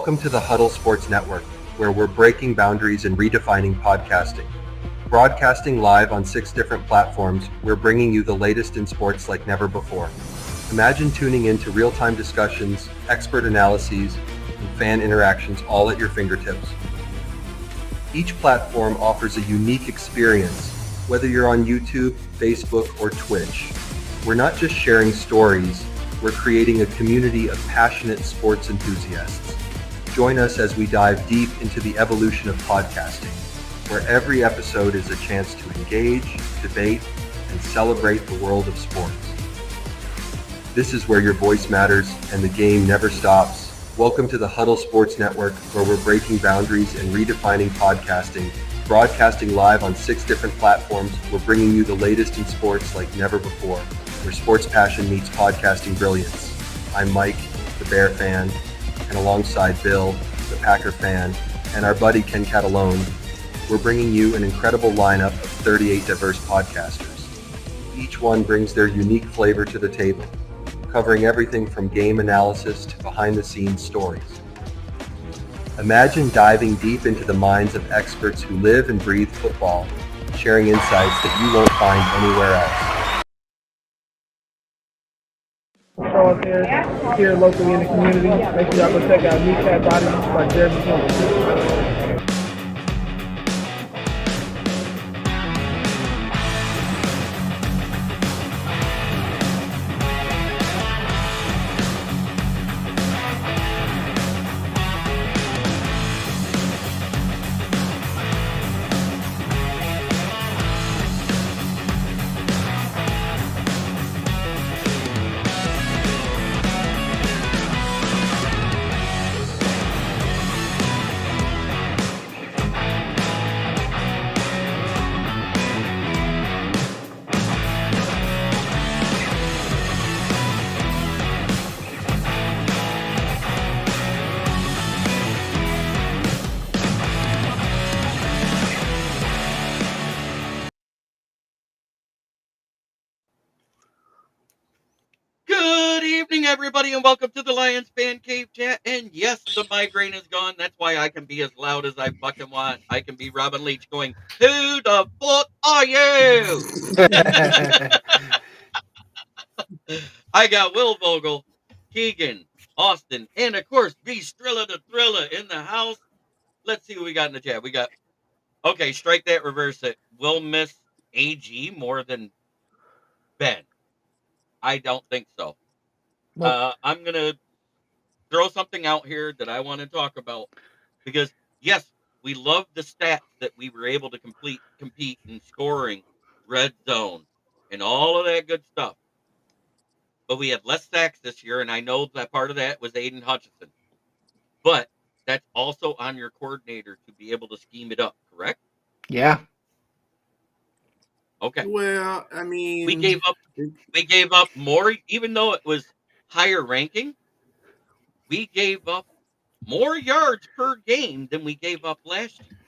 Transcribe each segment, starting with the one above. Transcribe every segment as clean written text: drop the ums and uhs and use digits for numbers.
Welcome to the Huddle Sports Network, where we're breaking boundaries and redefining podcasting. Broadcasting live on 6 different platforms, we're bringing you the latest in sports like never before. Imagine tuning in to real-time discussions, expert analyses, and fan interactions all at your fingertips. Each platform offers a unique experience, whether you're on YouTube, Facebook, or Twitch. We're not just sharing stories, we're creating a community of passionate sports enthusiasts. Join us as we dive deep into the evolution of podcasting, where every episode is a chance to engage, debate, and celebrate the world of sports. This is where your voice matters and the game never stops. Welcome to the Huddle Sports Network, where we're breaking boundaries and redefining podcasting. Broadcasting live on 6 different platforms, we're bringing you the latest in sports like never before, where sports passion meets podcasting brilliance. I'm Mike, the Bear fan, and alongside Bill, the Packer fan, and our buddy Ken Catalone, we're bringing you an incredible lineup of 38 diverse podcasters. Each one brings their unique flavor to the table, covering everything from game analysis to behind-the-scenes stories. Imagine diving deep into the minds of experts who live and breathe football, sharing insights that you won't find anywhere else. Show us here locally in the community. Make sure y'all go check out Meat Cat Body by Jeremy Jones. Good evening, everybody, and welcome to the Lions Fan Cave Chat. And yes, the migraine is gone. That's why I can be as loud as I fucking want. I can be Robin Leach going, "Who the fuck are you?" I got Will Vogel, Keegan, Austin, and of course, B Strilla the Thriller in the house. Let's see what we got in the chat. We got, okay, strike that, reverse it. Will miss AG more than Ben. I don't think so. Nope. I'm going to throw something out here that I want to talk about because yes, we love the stats that we were able to compete in scoring, red zone, and all of that good stuff. But we had less sacks this year, and I know that part of that was Aiden Hutchinson. But that's also on your coordinator to be able to scheme it up, correct? Yeah. Okay. Well, I mean, We gave up more, even though it was higher ranking. We gave up more yards per game than we gave up last year.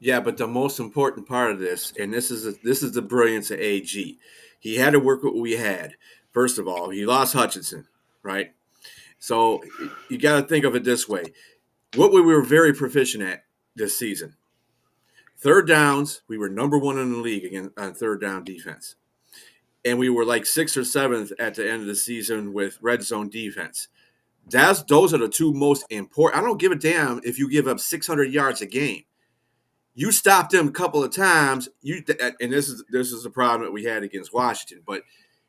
yeah, but the most important part of this, and this is the brilliance of AG. He had to work with what we had. First of all, he lost Hutchinson, right? So you got to think of it this way: what we were very proficient at this season, third downs. We were number 1 in the league again on third down defense, and we were like 6th or 7th at the end of the season with red zone defense. Those are the two most important. I don't give a damn if you give up 600 yards a game. You stop them a couple of times. And this is the problem that we had against Washington. But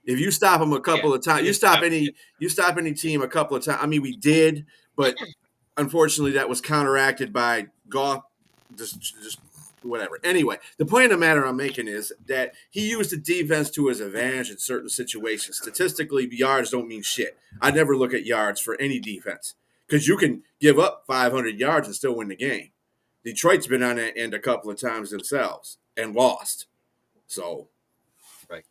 if you stop them a couple of times, you stop any team a couple of times. I mean, we did, but unfortunately, that was counteracted by Goff. Just whatever. Anyway, the point of the matter I'm making is that he used the defense to his advantage in certain situations. Statistically, yards don't mean shit. I never look at yards for any defense because you can give up 500 yards and still win the game. Detroit's been on that end a couple of times themselves and lost. So, Right.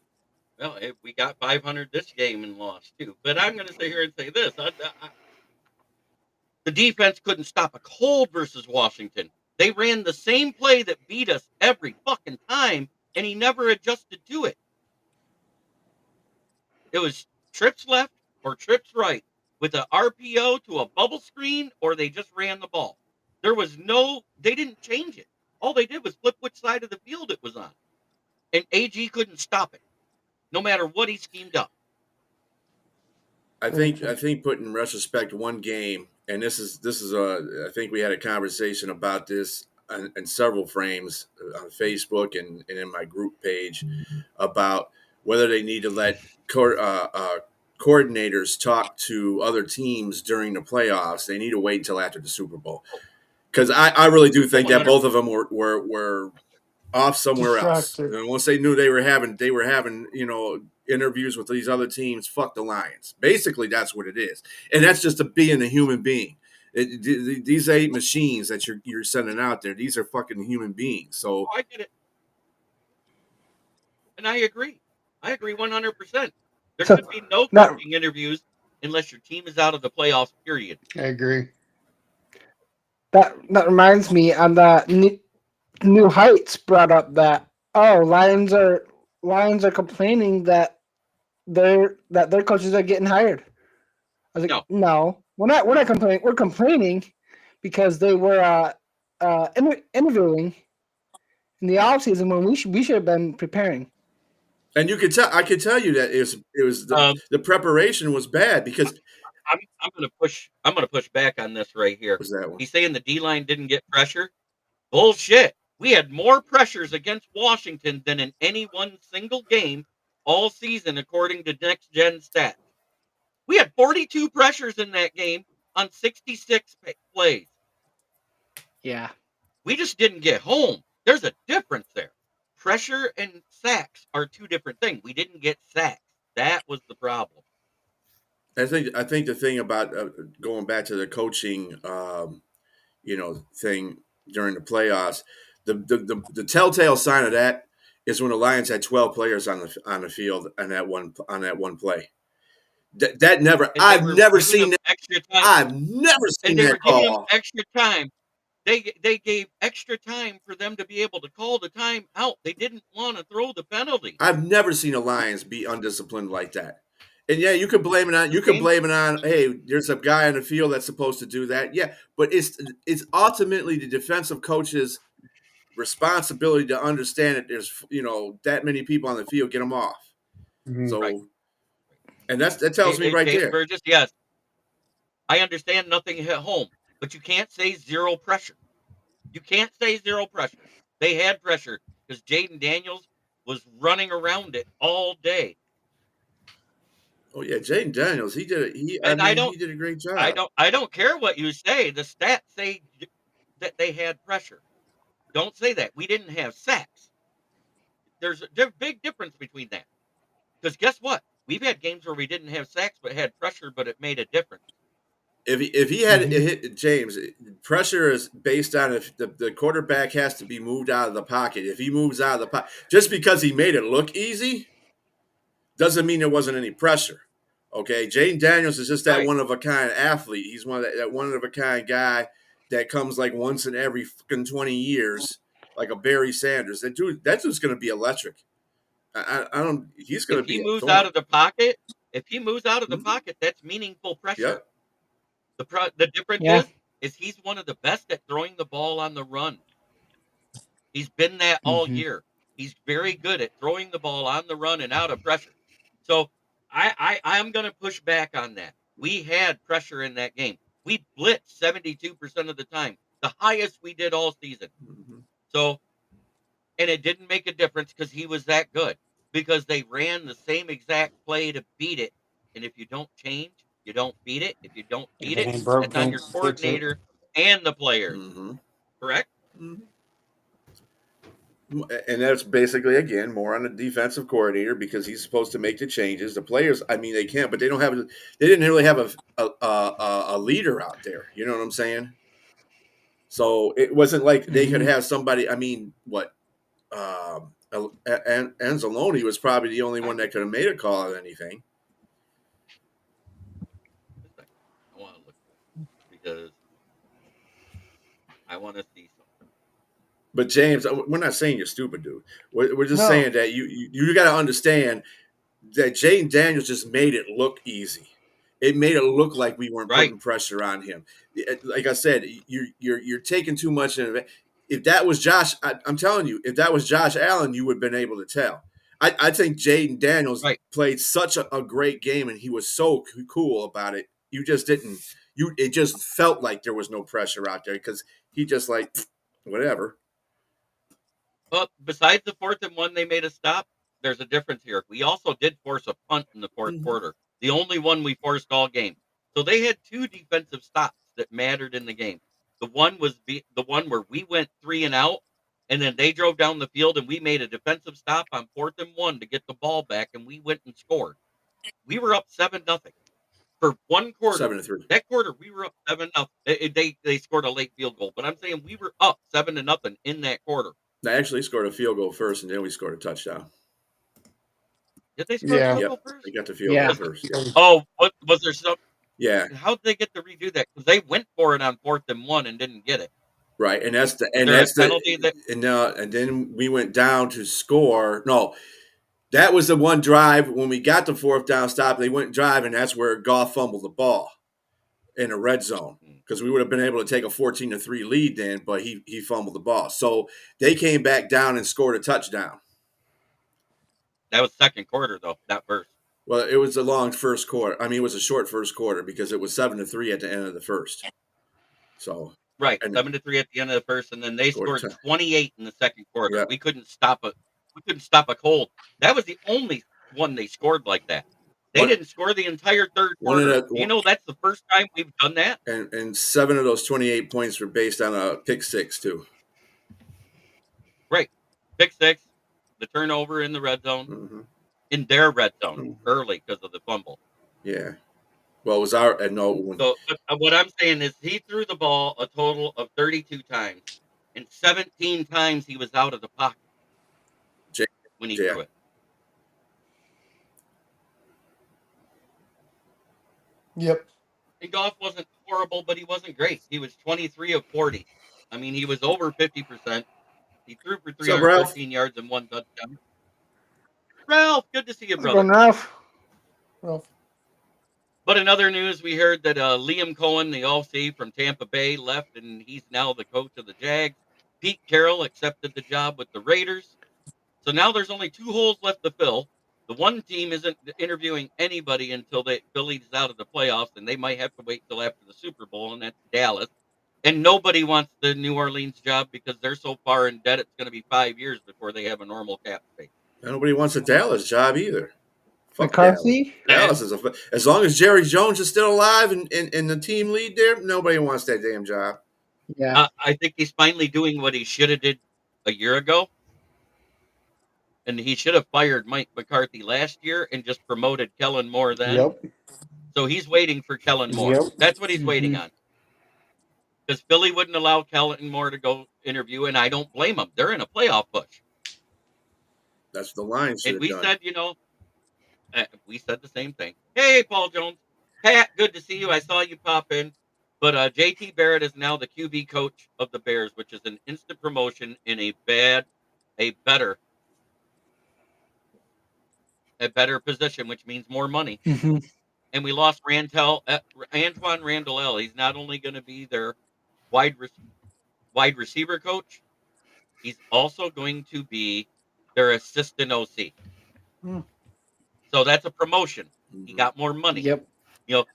Well, we got 500 this game and lost too. But I'm going to sit here and say this: the defense couldn't stop a cold versus Washington. They ran the same play that beat us every fucking time, and he never adjusted to it. It was trips left or trips right with a RPO to a bubble screen, or they just ran the ball. They didn't change it. All they did was flip which side of the field it was on. And AG couldn't stop it, no matter what he schemed up. I think put in retrospect one game, and this is I think we had a conversation about this in several frames on Facebook and in my group page about whether they need to let coordinators talk to other teams during the playoffs. They need to wait until after the Super Bowl, because I really do think that both of them were off somewhere else. Distracted. And once they knew they were having interviews with these other teams, fuck the Lions. Basically, that's what it is, and that's just being a human being. These ain't machines that you're sending out there. These are fucking human beings. So I get it, and I agree. I agree 100%. There should be no coaching interviews unless your team is out of the playoffs. Period. I agree. That reminds me, on the New Heights brought up that Lions are complaining that their coaches are getting hired. I was like, no, we're not complaining. We're complaining because they were interviewing in the offseason when we should have been preparing. And I could tell you that it was the preparation was bad because I'm gonna push back on this right here. was that one? He's saying the D-line didn't get pressure. Bullshit. We had more pressures against Washington than in any one single game all season, according to Next Gen Stats. We had 42 pressures in that game on 66 plays. Yeah. We just didn't get home. There's a difference there. Pressure and sacks are two different things. We didn't get sacks. That was the problem. I think the thing about going back to the coaching, thing during the playoffs, the telltale sign of that is when the Lions had 12 players on the field on that one play. I've never seen that. Extra time. I've never seen that call. Giving them extra time. They gave extra time for them to be able to call the time out. They didn't want to throw the penalty. I've never seen the Lions be undisciplined like that. And yeah, you can blame it on. Hey, there's a guy on the field that's supposed to do that. Yeah, but it's ultimately the defensive coach's responsibility to understand that there's that many people on the field. Get them off. Mm-hmm. So, right. And that tells me right there. Burgess, yes, I understand nothing hit home, but you can't say zero pressure. You can't say zero pressure. They had pressure because Jaden Daniels was running around it all day. Oh yeah, Jaden Daniels, he did it. He did a great job. I don't care what you say. The stats say that they had pressure. Don't say that. We didn't have sacks. There's a big difference between that. Because guess what? We've had games where we didn't have sacks but had pressure, but it made a difference. If he had hit James, pressure is based on if the quarterback has to be moved out of the pocket. If he moves out of the pocket, just because he made it look easy, doesn't mean there wasn't any pressure. Okay, Jaden Daniels is just that one of a kind athlete. He's that one of a kind guy that comes like once in every fucking 20 years, like a Barry Sanders. That dude's going to be electric. He's going to be. If he moves out of the pocket, that's meaningful pressure. Yeah. The difference is he's one of the best at throwing the ball on the run. He's been that all year. He's very good at throwing the ball on the run and out of pressure. So I'm going to push back on that. We had pressure in that game. We blitzed 72% of the time, the highest we did all season. Mm-hmm. So, and it didn't make a difference because he was that good, because they ran the same exact play to beat it. And if you don't change, you don't beat it. If you don't beat it, that's on your coordinator and the players. Mm-hmm. Correct? Mm-hmm. And that's basically, again, more on the defensive coordinator because he's supposed to make the changes. The players, they can, but they didn't really have a leader out there. You know what I'm saying? So it wasn't like they could have somebody. Anzalone was probably the only one that could have made a call on anything. I want to look because I want to see something. But James, we're not saying you're stupid, dude. We're just saying that you got to understand that Jaden Daniels just made it look easy. it made it look like we weren't Right. putting pressure on him. Like I said, you're taking too much in it. If that was Josh, I'm telling you, if that was Josh Allen, you would have been able to tell. I think Jaden Daniels Right. played such a great game, and he was so cool about it. You just didn't. It just felt like there was no pressure out there because he just like whatever. But besides the 4th and 1, they made a stop. There's a difference here. We also did force a punt in the 4th quarter, the only one we forced all game. So they had 2 defensive stops that mattered in the game. The one was the one where we went 3 and out, and then they drove down the field, and we made a defensive stop on 4th and 1 to get the ball back, and we went and scored. We were up 7-0 for one quarter. 7-3. That quarter, we were up 7-0. They scored a late field goal, but I'm saying we were up 7-0 in that quarter. They actually scored a field goal first, and then we scored a touchdown. Did they score a Yeah. field Yep, goal first? they got the field goal first. Yeah. Oh, what was there some? Yeah, How did they get to redo that? Because they went for it on 4th and 1 and didn't get it. right, and that's the Is and there a that's penalty the that? and then we went down to score. No, that was the one drive when we got the 4th down stop. They went drive, and that's where Goff fumbled the ball in a red zone because we would have been able to take a 14-3 lead then, but he fumbled the ball. So they came back down and scored a touchdown. That was second quarter though, not first. Well, it was a long first quarter. I mean, it was a short first quarter because it was 7-3 at the end of the first. So Right, and 7-3 at the end of the first, and then they Scored scored a 28 in the second quarter. Yeah. We couldn't stop a cold. That was the only one they scored like that. They What- didn't score the entire third One of quarter. the- You know, that's the first time we've done that. and 7 of those 28 points were based on a pick six too. Right, pick six, the turnover in the red zone, Mm-hmm. in their red zone early because of the fumble. Yeah. Well, it was our no. So what I'm saying is he threw the ball a total of 32 times, and 17 times he was out of the pocket when he threw it. Yep. And Goff wasn't horrible, but he wasn't great. He was 23 of 40. I mean, he was over 50%. He threw for 313 yards and 1 touchdown. Ralph, good to see you, brother. Ralph. But in other news, we heard that Liam Cohen, the All-C from Tampa Bay, left, and he's now the coach of the Jags. Pete Carroll accepted the job with the Raiders. So now there's only 2 holes left to fill. The one team isn't interviewing anybody until Philly's out of the playoffs, and they might have to wait till after the Super Bowl, and that's Dallas. And nobody wants the New Orleans job because they're so far in debt, it's going to be 5 years before they have a normal cap space. Nobody wants a Dallas job either. Fuck McCarthy? Dallas is as long as Jerry Jones is still alive and the team lead there, nobody wants that damn job. Yeah. I think he's finally doing what he should have did a year ago. And he should have fired Mike McCarthy last year and just promoted Kellen Moore then. Yep. So he's waiting for Kellen Moore. Yep. That's what he's waiting on. Because Philly wouldn't allow Kellen Moore to go interview, and I don't blame them. They're in a playoff push. That's the line. And we said, we said the same thing. Hey, Paul Jones. Pat, good to see you. I saw you pop in. But JT Barrett is now the QB coach of the Bears, which is an instant promotion in a better position, which means more money. Mm-hmm. And we lost Antoine Randall. He's not only going to be their wide receiver coach, he's also going to be their assistant OC. So that's a promotion. He got more money. Yep.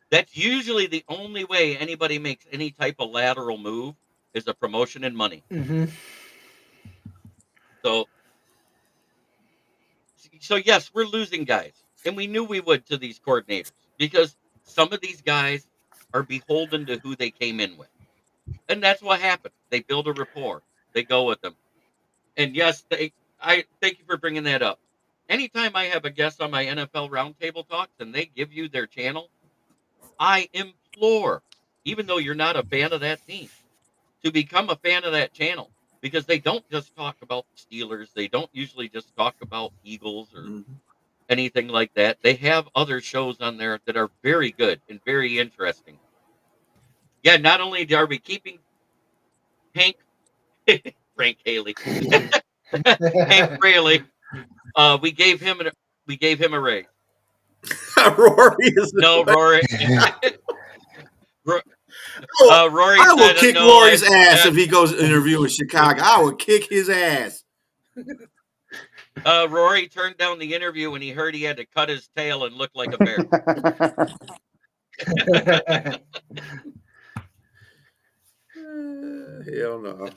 That's usually the only way anybody makes any type of lateral move is a promotion and money. Mm-hmm. So yes, we're losing guys, and we knew we would to these coordinators because some of these guys are beholden to who they came in with, and that's what happened. They build a rapport. They go with them, and yes, I thank you for bringing that up. Anytime I have a guest on my NFL Roundtable Talks and they give you their channel, I implore, even though you're not a fan of that team, to become a fan of that channel. Because they don't just talk about Steelers. They don't usually just talk about Eagles or anything like that. They have other shows on there that are very good and very interesting. Yeah, not only are we keeping Frank Haley, Hank Fraley, we gave him a raise. Rory is No, Rory. Rory I will said, kick no, Rory's ass if he goes to interview in Chicago. I will kick his ass. Rory turned down the interview when he heard he had to cut his tail and look like a bear. Hell no.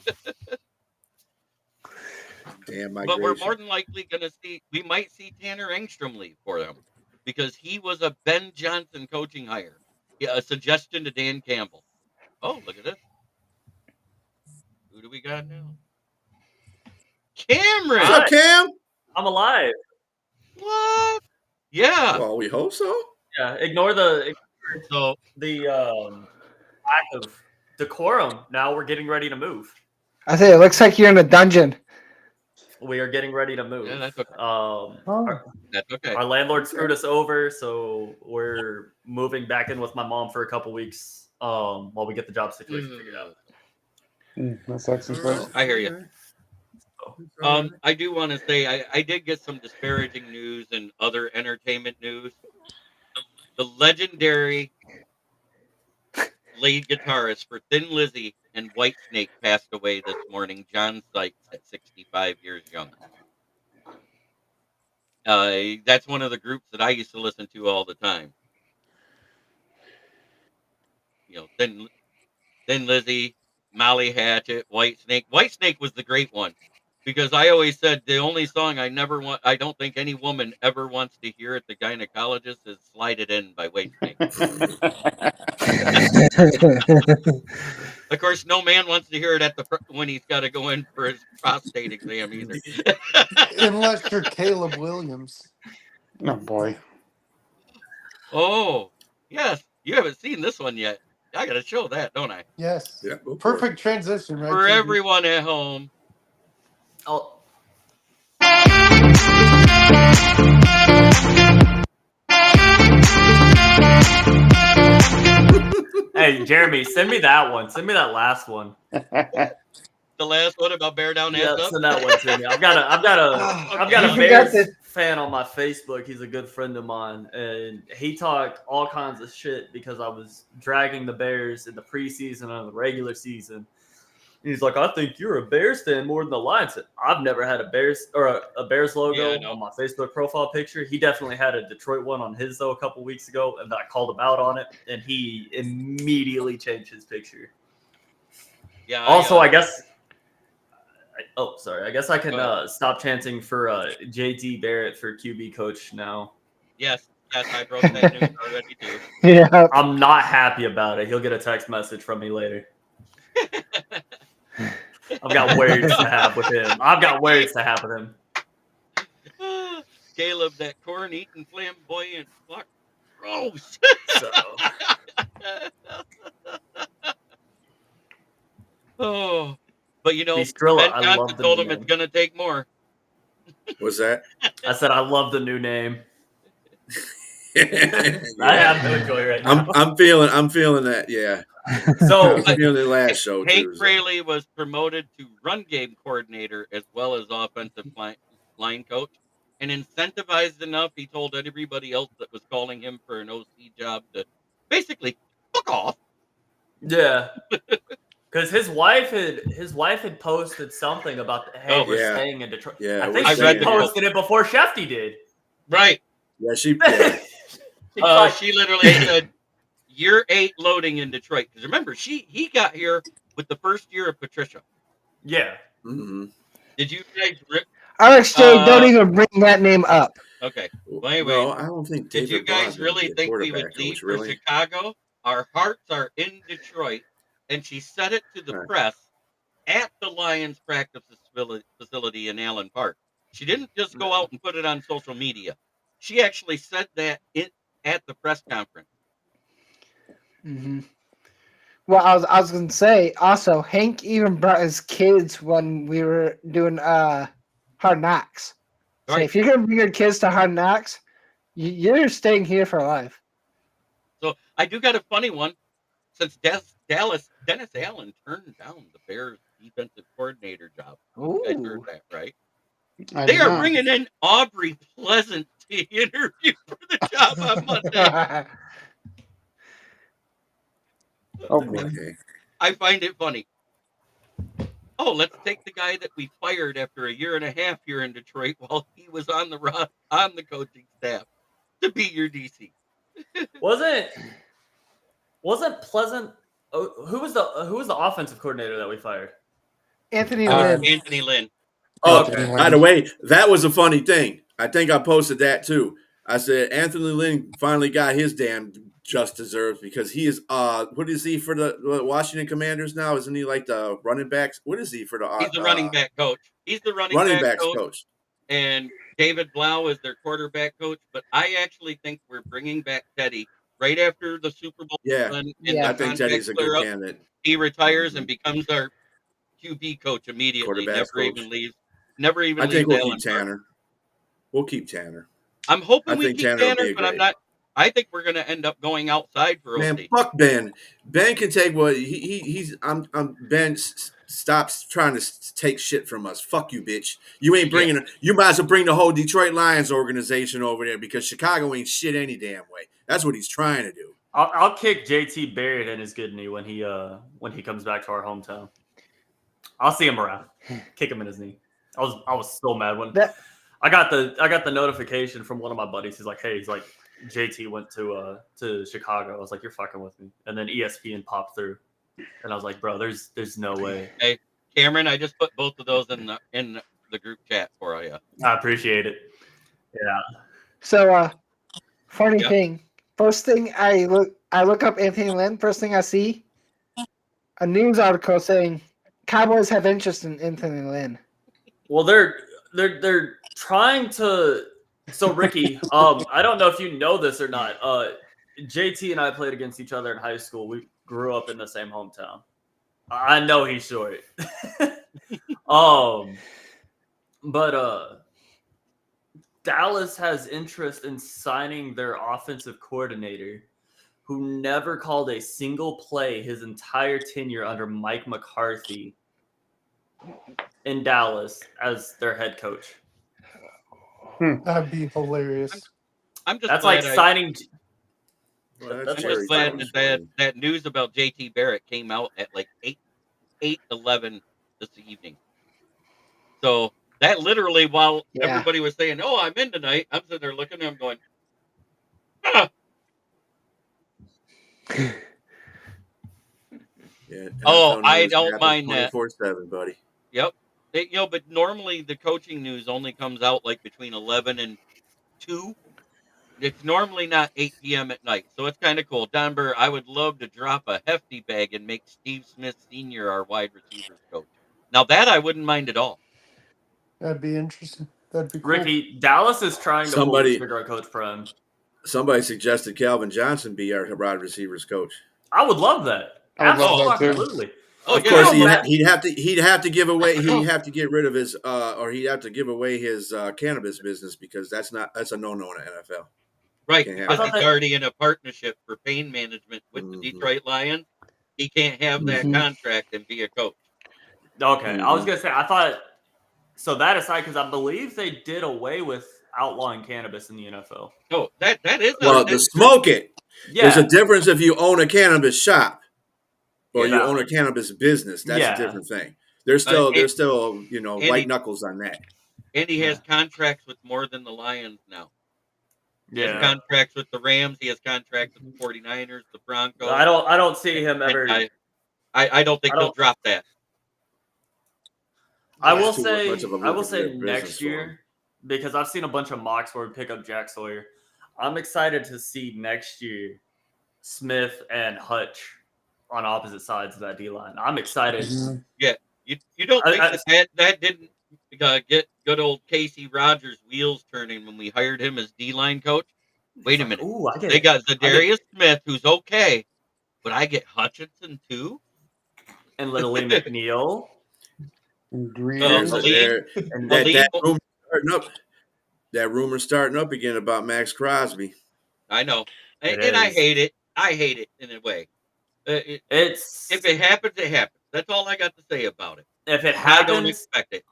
Damn migration. But we're more than likely going to we might see Tanner Engstrom leave for them because he was a Ben Johnson coaching hire. Yeah, a suggestion to Dan Campbell. Oh, look at this. Who do we got now? Cameron. What's up, Cam? I'm alive. What? Yeah. Well, we hope so. Yeah. Ignore the lack of decorum. Now we're getting ready to move. I say it looks like you're in a dungeon. We are getting ready to move. Yeah, that's okay. That's okay. Our landlord screwed us over, so we're moving back in with my mom for a couple weeks while we get the job situation figured out. That's excellent. I hear you. I do want to say I did get some disparaging news and other entertainment news. The legendary lead guitarist for Thin Lizzy and Whitesnake passed away this morning. John Sykes at 65 years young. That's one of the groups that I used to listen to all the time. You know, Thin Lizzy, Molly Hatchet, Whitesnake. Whitesnake was the great one because I always said the only song I don't think any woman ever wants to hear at the gynecologist is "Slide It In" by Whitesnake. Of course, no man wants to hear it when he's got to go in for his prostate exam either. Unless you're Caleb Williams. Oh boy. Oh, yes. You haven't seen this one yet. I got to show that, don't I? Yes. Yeah, perfect transition, right? For JB? everyone at home. Oh. Hey, Jeremy, send me that one. Send me that last one. The last one about Bear Down, Hands Up? Send that one to me. I've got a Bears fan on my Facebook. He's a good friend of mine, and he talked all kinds of shit because I was dragging the Bears in the preseason and the regular season. He's like, I think you're a Bears fan more than the Lions. I've never had a Bears logo on my Facebook profile picture. He definitely had a Detroit one on his though a couple weeks ago, and I called him out on it, and he immediately changed his picture. Yeah. Also, I guess. I guess I can stop chanting for JT Barrett for QB coach now. Yes, I broke that news already too. Yeah, I'm not happy about it. He'll get a text message from me later. I've got words to have with him. Caleb, that corn-eating flamboyant fuck. Gross. Oh. But, you know, Ben Johnson told him it's going to take more. What's that? I said I love the new name. I have no joy right now. I'm feeling that, yeah. So I'm feeling the last show Hank too. Fraley was promoted to run game coordinator as well as offensive line coach, and incentivized enough, he told everybody else that was calling him for an OC job to basically fuck off. Yeah. Because his wife had posted something about we're staying in Detroit. Yeah, I think she posted it before Shefty did. Right. Yeah, she literally said, "Year 8 loading in Detroit." Because remember, he got here with the first year of Patricia. Yeah. Mm-hmm. Did you guys rip? Alex J, don't even bring that name up. Okay. Well, anyway, no, I don't think. Did you guys really think we would leave for Chicago? Our hearts are in Detroit. And she said it to the press at the Lions practice facility in Allen Park. She didn't just go out and put it on social media. She actually said that at the press conference. Mm-hmm. Well, I was going to say, also, Hank even brought his kids when we were doing Hard Knocks. So if you're going to bring your kids to Hard Knocks, you're staying here for life. So I do got a funny one. Since Dennis Allen turned down the Bears defensive coordinator job. Ooh. You guys heard that, right? They are bringing in Aubrey Pleasant to interview for the job on Monday. Oh boy. Okay. I find it funny. Oh, let's take the guy that we fired after a year and a half here in Detroit while he was on the coaching staff to be your DC. Wasn't Pleasant? Who was the offensive coordinator that we fired? Anthony Lynn. Anthony Lynn. Oh, Okay. by the way, that was a funny thing. I think I posted that too. I said Anthony Lynn finally got his damn just deserves because he is what is he for the Washington Commanders now? Isn't he like the running backs? What is he for the He's the running back coach. He's the running backs coach. And David Blau is their quarterback coach. But I actually think we're bringing back Teddy right after the Super Bowl. Yeah, I think Teddy's a good candidate. He retires and becomes our QB coach immediately. Never even I leaves think we'll Allen keep Tanner. We'll keep Tanner. I'm hoping we keep Tanner, but I'm not. I think we're going to end up going outside for Man, OT. fuck Ben. Ben can take what he's. Ben stops trying to take shit from us. Fuck you, bitch. You ain't bringing. You might as well bring the whole Detroit Lions organization over there because Chicago ain't shit any damn way. That's what he's trying to do. I'll kick JT Barrett in his good knee when he comes back to our hometown. I'll see him around. Kick him in his knee. I was so mad when I got the notification from one of my buddies. He's like, JT went to Chicago. I was like, you're fucking with me. And then ESPN popped through, and I was like, bro, there's no way. Hey, Cameron, I just put both of those in the group chat for you. I appreciate it. Yeah. So, funny thing. First thing I look up Anthony Lynn. First thing I see, a news article saying Cowboys have interest in Anthony Lynn. Well, they're trying to. So Ricky, I don't know if you know this or not. JT and I played against each other in high school. We grew up in the same hometown. I know he's short. But Dallas has interest in signing their offensive coordinator, who never called a single play his entire tenure under Mike McCarthy in Dallas as their head coach. That'd be hilarious. I'm just that's like signing. I'm just glad that news about JT Barrett came out at like 8:11 this evening. So that literally, while everybody was saying, "Oh, I'm in tonight," I'm sitting there looking at him going, "Ah." I don't mind that. 24/7, buddy. Yep. But normally the coaching news only comes out like between 11 and 2. It's normally not 8 p.m. at night, so it's kind of cool. Don Burr, I would love to drop a hefty bag and make Steve Smith Sr. our wide receivers coach. Now that I wouldn't mind at all. That'd be interesting. That'd be cool. Ricky, Dallas is trying to pull the trigger on Coach Prime. Somebody suggested Calvin Johnson be our wide receivers coach. I would love that. Absolutely. Of course, he'd have to give away. He'd have to get rid of his, or he'd have to give away his cannabis business because that's a no-no in the NFL. Right, because he's already in a partnership for pain management with the Detroit Lions. He can't have that contract and be a coach. Okay, I was gonna say I thought. So that aside, because I believe they did away with outlawing cannabis in the NFL. Oh, that is to smoke it. Yeah. There's a difference if you own a cannabis shop or you own a cannabis business. That's a different thing. There's still white knuckles on that. And he has contracts with more than the Lions now. He has contracts with the Rams. He has contracts with the 49ers, the Broncos. I don't see him ever. I don't think he'll drop that. I will say next year, because I've seen a bunch of mocks where we pick up Jack Sawyer. I'm excited to see next year Smith and Hutch on opposite sides of that D-line. I'm excited. Yeah. You don't think that didn't get good old Casey Rogers' wheels turning when we hired him as D-line coach? Wait a minute. They got Zadarius Smith, who's okay, but I get Hutchinson too? And Lily McNeil. That rumor's starting up again about Max Crosby. I know, and I hate it. I hate it in a way. If it happens, it happens. That's all I got to say about it. If it happens, I don't expect it.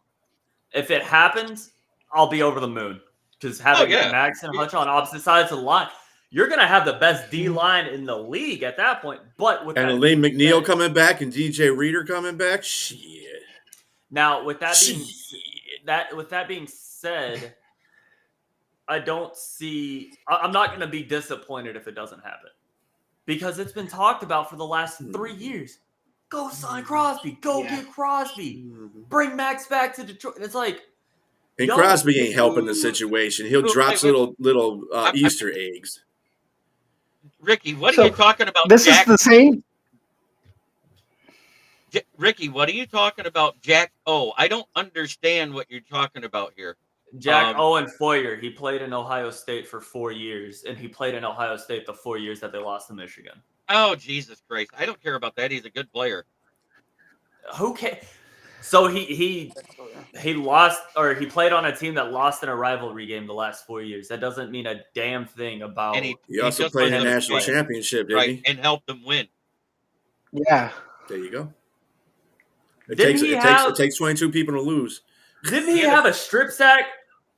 If it happens, I'll be over the moon because having Max and Hutch on opposite sides of the line, you're going to have the best D line in the league at that point. But with and that Elaine being McNeil said, coming back and DJ Reader coming back, shit. Now, with that being said, I don't see. I'm not going to be disappointed if it doesn't happen because it's been talked about for the last 3 years. Go sign Crosby. Go get Crosby. Bring Max back to Detroit. It's like, and Crosby ain't helping the situation. He'll drop little Easter eggs. Ricky, what are you talking about? This is the same. Ricky, what are you talking about, Jack? Oh, I don't understand what you're talking about here. Jack Owen Foyer, he played in Ohio State for 4 years, and he played in Ohio State the 4 years that they lost to Michigan. Oh, Jesus Christ. I don't care about that. He's a good player. Who cares? So he lost, or he played on a team that lost in a rivalry game the last 4 years. That doesn't mean a damn thing about. And he also played in a national championship, didn't he? And helped them win. Yeah. There you go. It takes 22 people to lose. Didn't he have a strip sack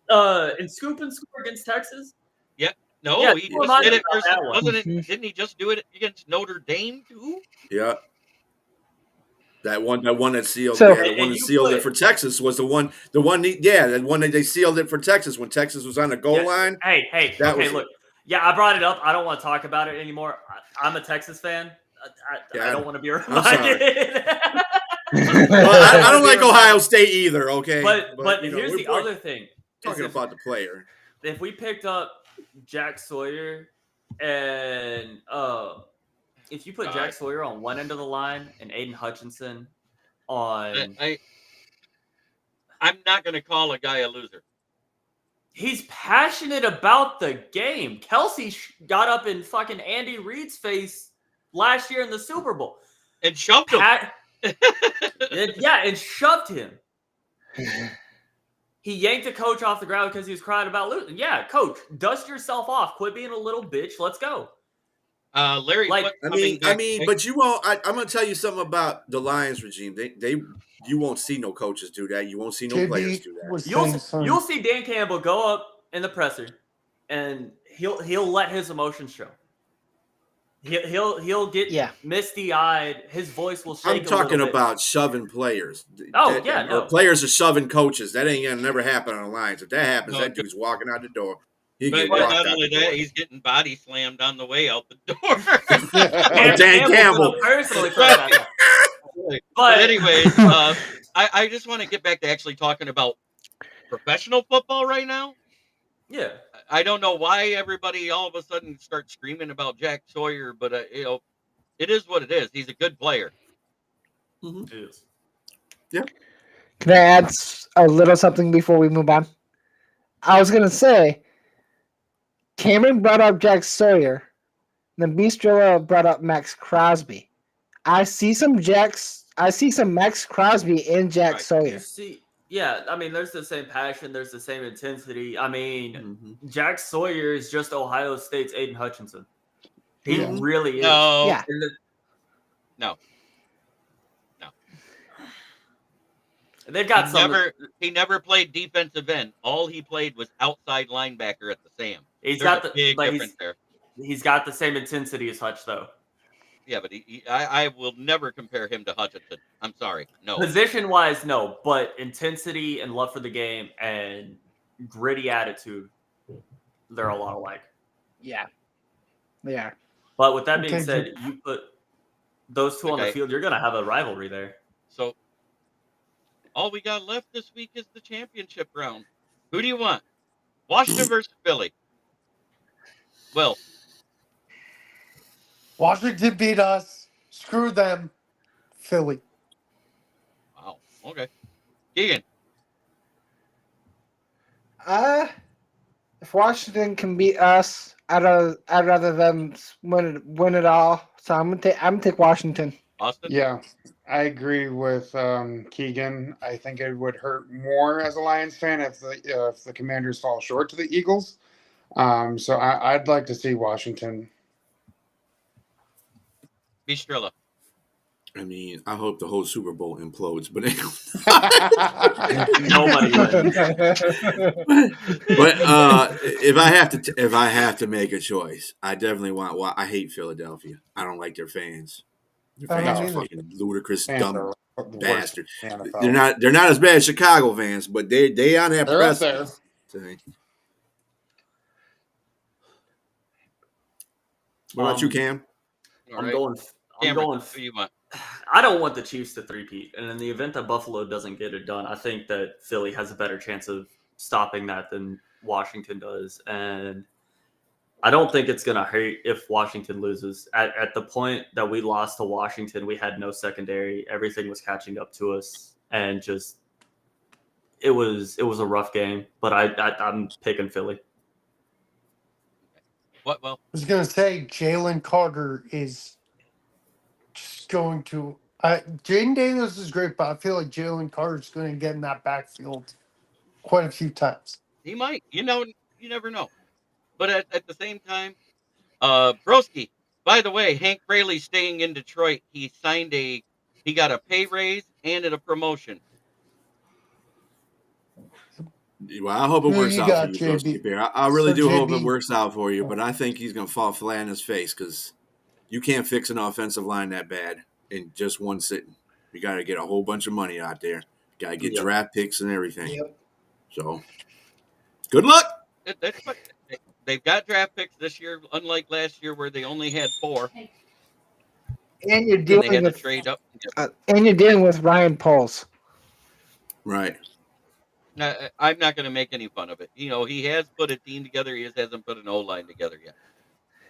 and scoop and score against Texas? Yeah. No, yeah, he just did it versus, didn't he just do it against Notre Dame too? Yeah. That one that sealed it for Texas was the one that they sealed it for Texas when Texas was on the goal line. Hey, look. Yeah, I brought it up. I don't want to talk about it anymore. I'm a Texas fan. I don't want to be reminded. Well, I don't like Ohio State either, okay? But here's the other thing. Talking about the player. If we picked up Jack Sawyer and if you put Jack Sawyer on one end of the line and Aiden Hutchinson on... I'm not going to call a guy a loser. He's passionate about the game. Kelsey got up in fucking Andy Reid's face last year in the Super Bowl. And shoved him. And shoved him. He yanked a coach off the ground because he was crying about losing. Yeah, coach, dust yourself off. Quit being a little bitch. Let's go. Larry, but you won't. I'm going to tell you something about the Lions regime. You won't see no coaches do that. You won't see no players do that. You'll see Dan Campbell go up in the presser, and he'll let his emotions show. He'll get misty-eyed. His voice will shake. I'm talking about shoving players. Players are shoving coaches. That ain't gonna never happen on the Lions. If that happens, that dude's walking out the door. Not only that, he's getting body slammed on the way out the door. Dan Campbell. Personally, but anyways, I just want to get back to actually talking about professional football right now. Yeah. I don't know why everybody all of a sudden starts screaming about Jack Sawyer, but it is what it is. He's a good player. Mm-hmm. It is. Yeah. Can I add a little something before we move on? I was gonna say, Cameron brought up Jack Sawyer, then Bistro brought up Max Crosby. I see some Max Crosby in Jack Sawyer. Yeah, I mean, there's the same passion, there's the same intensity. I mean, Jack Sawyer is just Ohio State's Aiden Hutchinson. He really is. No. Yeah. No. They've got He never played defensive end. All he played was outside linebacker at the Sam. He's got the same intensity as Hutch, though. Yeah, but I will never compare him to Hutchinson. I'm sorry. No. Position-wise, no. But intensity and love for the game and gritty attitude, they're a lot alike. Yeah. They are. But with that being said, you put those two on the field, you're going to have a rivalry there. So all we got left this week is the championship round. Who do you want? Washington versus Philly. Well, Washington beat us. Screw them. Philly. Wow. Okay. Keegan. If Washington can beat us, I'd rather them win it all. So I'm gonna take Washington. Austin? Yeah, I agree with Keegan. I think it would hurt more as a Lions fan if the Commanders fall short to the Eagles. So I'd like to see Washington. Bistrilla. I mean, I hope the whole Super Bowl implodes, but Nobody would. but if I have to make a choice, I definitely want. Well, I hate Philadelphia. I don't like their fans. Their I fans don't are either. fucking ludicrous, Fans dumb are the worst bastard. in the NFL. They're not as bad as Chicago fans, but they on that They're up there. precipice. What about you, Cam? All I'm right. going. I'm Cameron, going. who you want? I don't want the Chiefs to three-peat, and in the event that Buffalo doesn't get it done, I think that Philly has a better chance of stopping that than Washington does. And I don't think it's going to hurt if Washington loses. At the point that we lost to Washington, we had no secondary. Everything was catching up to us, and just it was a rough game. But I'm picking Philly. What? Well, I was going to say Jalen Carter is just going to. Jaden Daniels is great, but I feel like Jalen Carter is going to get in that backfield quite a few times. he might. You never know. But at the same time, Broski. By the way, Hank Braley's staying in Detroit. He got a pay raise and a promotion. Well, I hope it Who works you out got, for you, JB? Broski Bear. I really So do hope it JB works out for you, but I think he's going to fall flat on his face because you can't fix an offensive line that bad in just one sitting. You got to get a whole bunch of money out there. Got to get Yep. draft picks and everything. Yep. So, good luck. They've got draft picks this year, unlike last year where they only had 4. And you're And they dealing had to with trade up. and you're dealing with Ryan Pauls. Right. I'm not going to make any fun of it. He has put a team together. He just hasn't put an O-line together yet.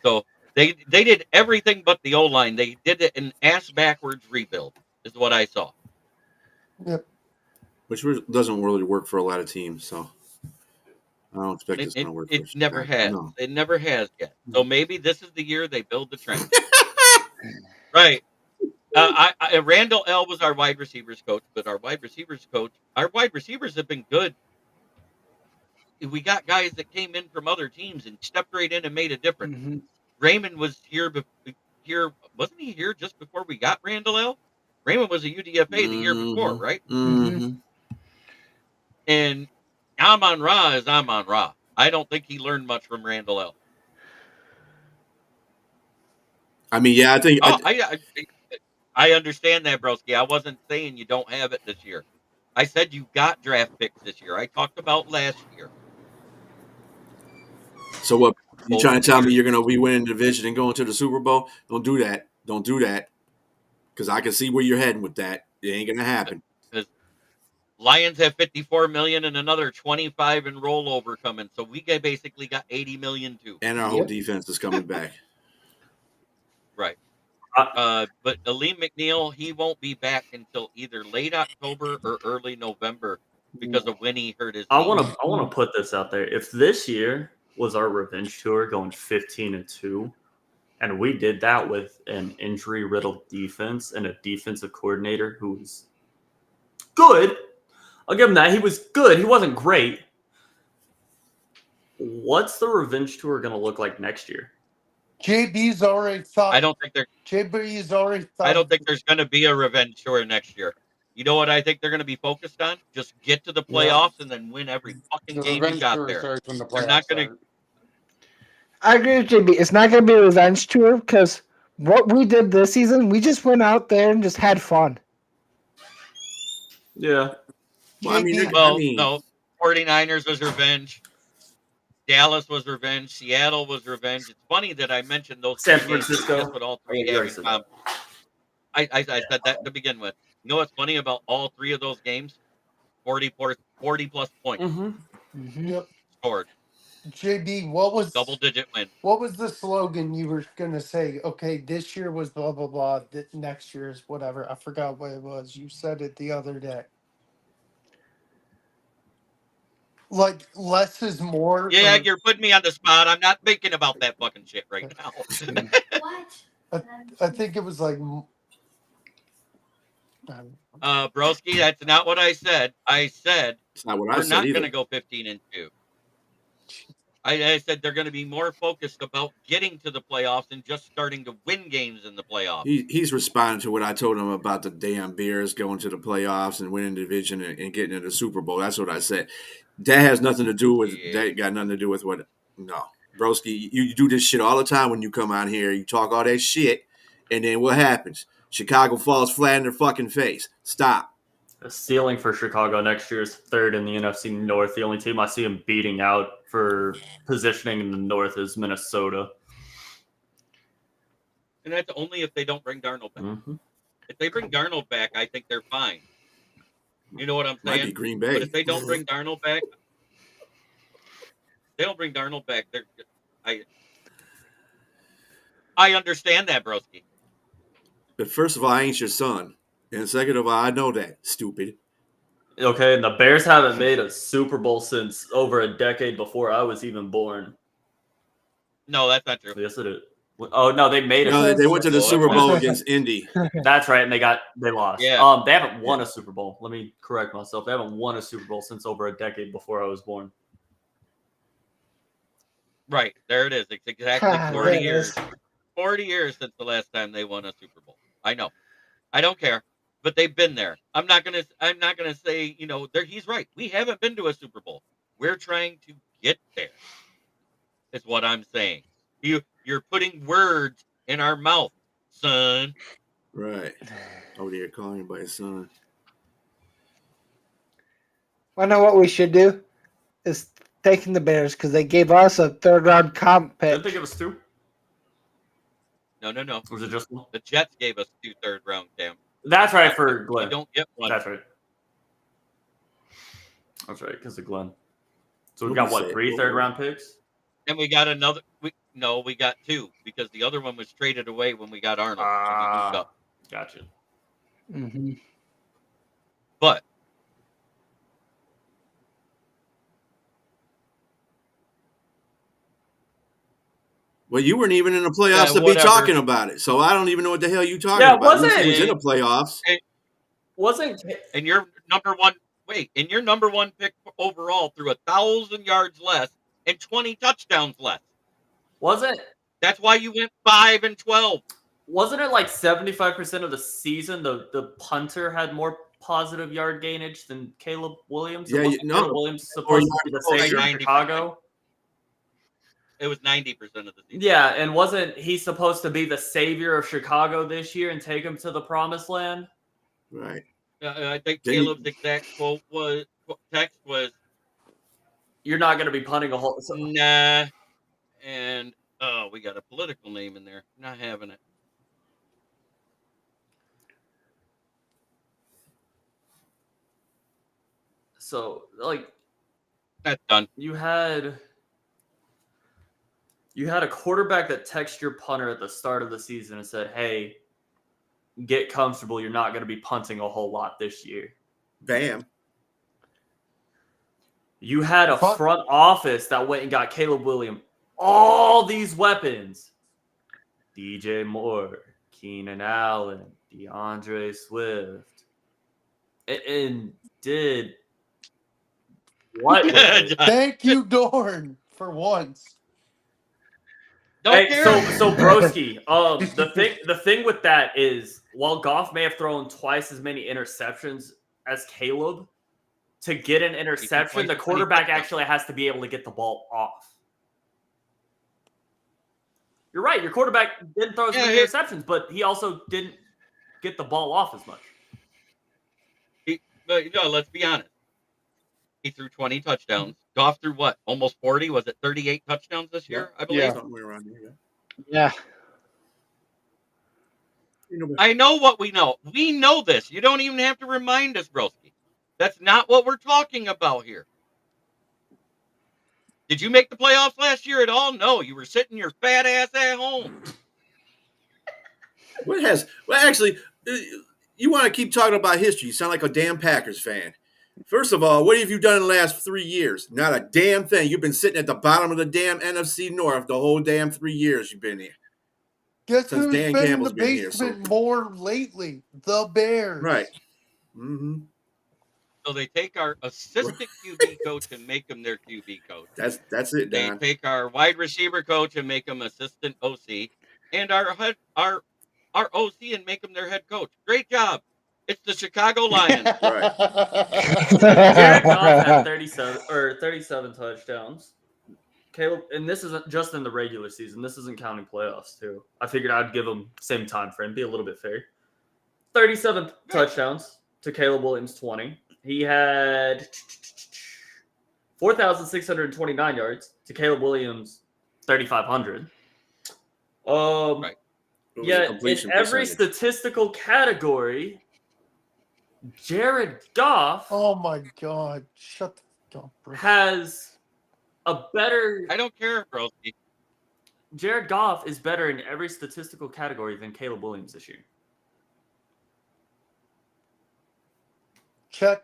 So they did everything but the O-line. They did it an ass backwards rebuild, is what I saw. Yep. Which doesn't really work for a lot of teams, so I don't expect it's going to work for It us. never has. No. It never has yet. So maybe this is the year they build the trend. Right. Randall L was our wide receivers coach, but our wide receivers have been good. We got guys that came in from other teams and stepped right in and made a difference. Mm-hmm. Raymond was here, wasn't he here just before we got Randall L? Raymond was a UDFA the year before, right? Mm-hmm. And Amon Ra is Amon Ra. I don't think he learned much from Randall L. I mean, yeah, I think. I understand that, Broski. I wasn't saying you don't have it this year. I said you got draft picks this year. I talked about last year. So what? You Both trying to tell me years. you're going to be winning the division and going to the Super Bowl? Don't do that. Don't do that. Because I can see where you're heading with that. It ain't going to happen. Lions have $54 million and another 25 in rollover coming, so we basically got $80 million too. And our whole defense is coming back. Right. But Aleem McNeil, he won't be back until either late October or early November because of when he hurt his knee. I want to put this out there. If this year was our revenge tour, going 15-2, and we did that with an injury-riddled defense and a defensive coordinator who was good, I'll give him that. He was good. He wasn't great. What's the revenge tour going to look like next year? JB's already thought. I don't think there's going to be a revenge tour next year. You know what I think they're going to be focused on? Just get to the playoffs and then win every fucking game you got there. They're not going to. I agree with JB. It's not going to be a revenge tour because what we did this season, we just went out there and just had fun. Yeah. Well, no. 49ers was revenge. Dallas was revenge. Seattle was revenge. It's funny that I mentioned those. San Francisco. Guess what all three have in common? I said that to begin with. You know what's funny about all 3 of those games? 40 plus points Yep. scored. JB, what was double-digit win? What was the slogan you were gonna say? Okay, this year was blah blah blah. Next year is whatever. I forgot what it was. You said it the other day. Like less is more. Yeah, you're putting me on the spot. I'm not thinking about that fucking shit right now. What? I think it was like. Broski, that's not what I said. I said it's not what we're I said not either. going to go 15-2. I said they're going to be more focused about getting to the playoffs and just starting to win games in the playoffs. He's responding to what I told him about the damn Bears going to the playoffs and winning the division and getting into the Super Bowl. That's what I said. That has nothing to do with that. Got nothing to do with what. No, broski, you do this shit all the time when you come out here. You talk all that shit, and then what happens? Chicago falls flat in their fucking face. Stop. The ceiling for Chicago next year is third in the NFC North. The only team I see them beating out for positioning in the North is Minnesota. And that's only if they don't bring Darnold back. Mm-hmm. If they bring Darnold back, I think they're fine. You know what I'm saying? Might be Green Bay. But if they don't bring Darnold back, I understand that, broski. But first of all, I ain't your son. And second of all, I know that, stupid. Okay, and the Bears haven't made a Super Bowl since over a decade before I was even born. No, that's not true. Yes, it is. Oh no, they made it. No, they went to the Super Bowl against Indy. That's right, and they lost. Yeah. They haven't won a Super Bowl. Let me correct myself. They haven't won a Super Bowl since over a decade before I was born. Right, there it is. It's exactly 40 years. 40 years since the last time they won a Super Bowl. I know. I don't care. But they've been there. I'm not gonna say, he's right. We haven't been to a Super Bowl. We're trying to get there. Is what I'm saying. You're putting words in our mouth, son. Right. Oh, they're calling him by his son. I know what we should do is taking the Bears because they gave us a third-round comp pick. Didn't they give us two? No. Was it just one? The Jets gave us 2 third-round camps. That's right, for Glenn. We don't get one. That's right, because of Glenn. So we got, what, 3 third-round picks? And we got another. We got 2 because the other one was traded away when we got Arnold. So we moved up. Gotcha. Mm-hmm. But Well, you weren't even in the playoffs to be whatever. talking about it, so I don't even know what the hell you talking about. wasn't He was in the playoffs. And your number one pick overall threw 1,000 yards less and 20 touchdowns less. That's why you went 5-12. Wasn't it like 75% of the season the punter had more positive yard gainage than Caleb Williams? Yeah, Caleb Williams supposed to be the savior of Chicago? It was 90% of the season. Yeah, and wasn't he supposed to be the savior of Chicago this year and take him to the promised land? Right. I think Caleb's exact text was, "You're not going to be punting a whole." Nah. And we got a political name in there. Not having it. So, that's done. You had a quarterback that texted your punter at the start of the season and said, "Hey, get comfortable. You're not going to be punting a whole lot this year." Bam. You had a front office that went and got Caleb Williams all these weapons. DJ Moore, Keenan Allen, DeAndre Swift. And did what? Thank you, Dorn, for once. So broski, the thing with that is, while Goff may have thrown twice as many interceptions as Caleb, to get an interception, the quarterback actually has to be able to get the ball off. You're right. Your quarterback didn't throw as many interceptions, but he also didn't get the ball off as much. Let's be honest. He threw 20 touchdowns. Goff threw what? Almost 40? Was it 38 touchdowns this year? I believe. Yeah, somewhere around here. Yeah. I know what we know. We know this. You don't even have to remind us, broski. That's not what we're talking about here. Did you make the playoffs last year at all? No, you were sitting your fat ass at home. Actually, you want to keep talking about history. You sound like a damn Packers fan. First of all, what have you done in the last 3 years? Not a damn thing. You've been sitting at the bottom of the damn NFC North the whole damn 3 years you've been here. Guess who's been in the basement more lately? The Bears. Right. Mm-hmm. So they take our assistant QB coach and make him their QB coach. That's it, They Don. take our wide receiver coach and make him assistant OC, and our OC and make him their head coach. Great job. It's the Chicago Lions. Right. Jared Goff had 37 touchdowns. Caleb, and this isn't just in the regular season. This isn't counting playoffs too. I figured I'd give him same time frame, be a little bit fair. 37 touchdowns to Caleb Williams 20. He had 4,629 yards to Caleb Williams 3,500. Right. Yeah, in every statistical category, Jared Goff. Oh my God! Shut the fuck up, bro. Has a better. I don't care, Broski. Jared Goff is better in every statistical category than Caleb Williams this year. Check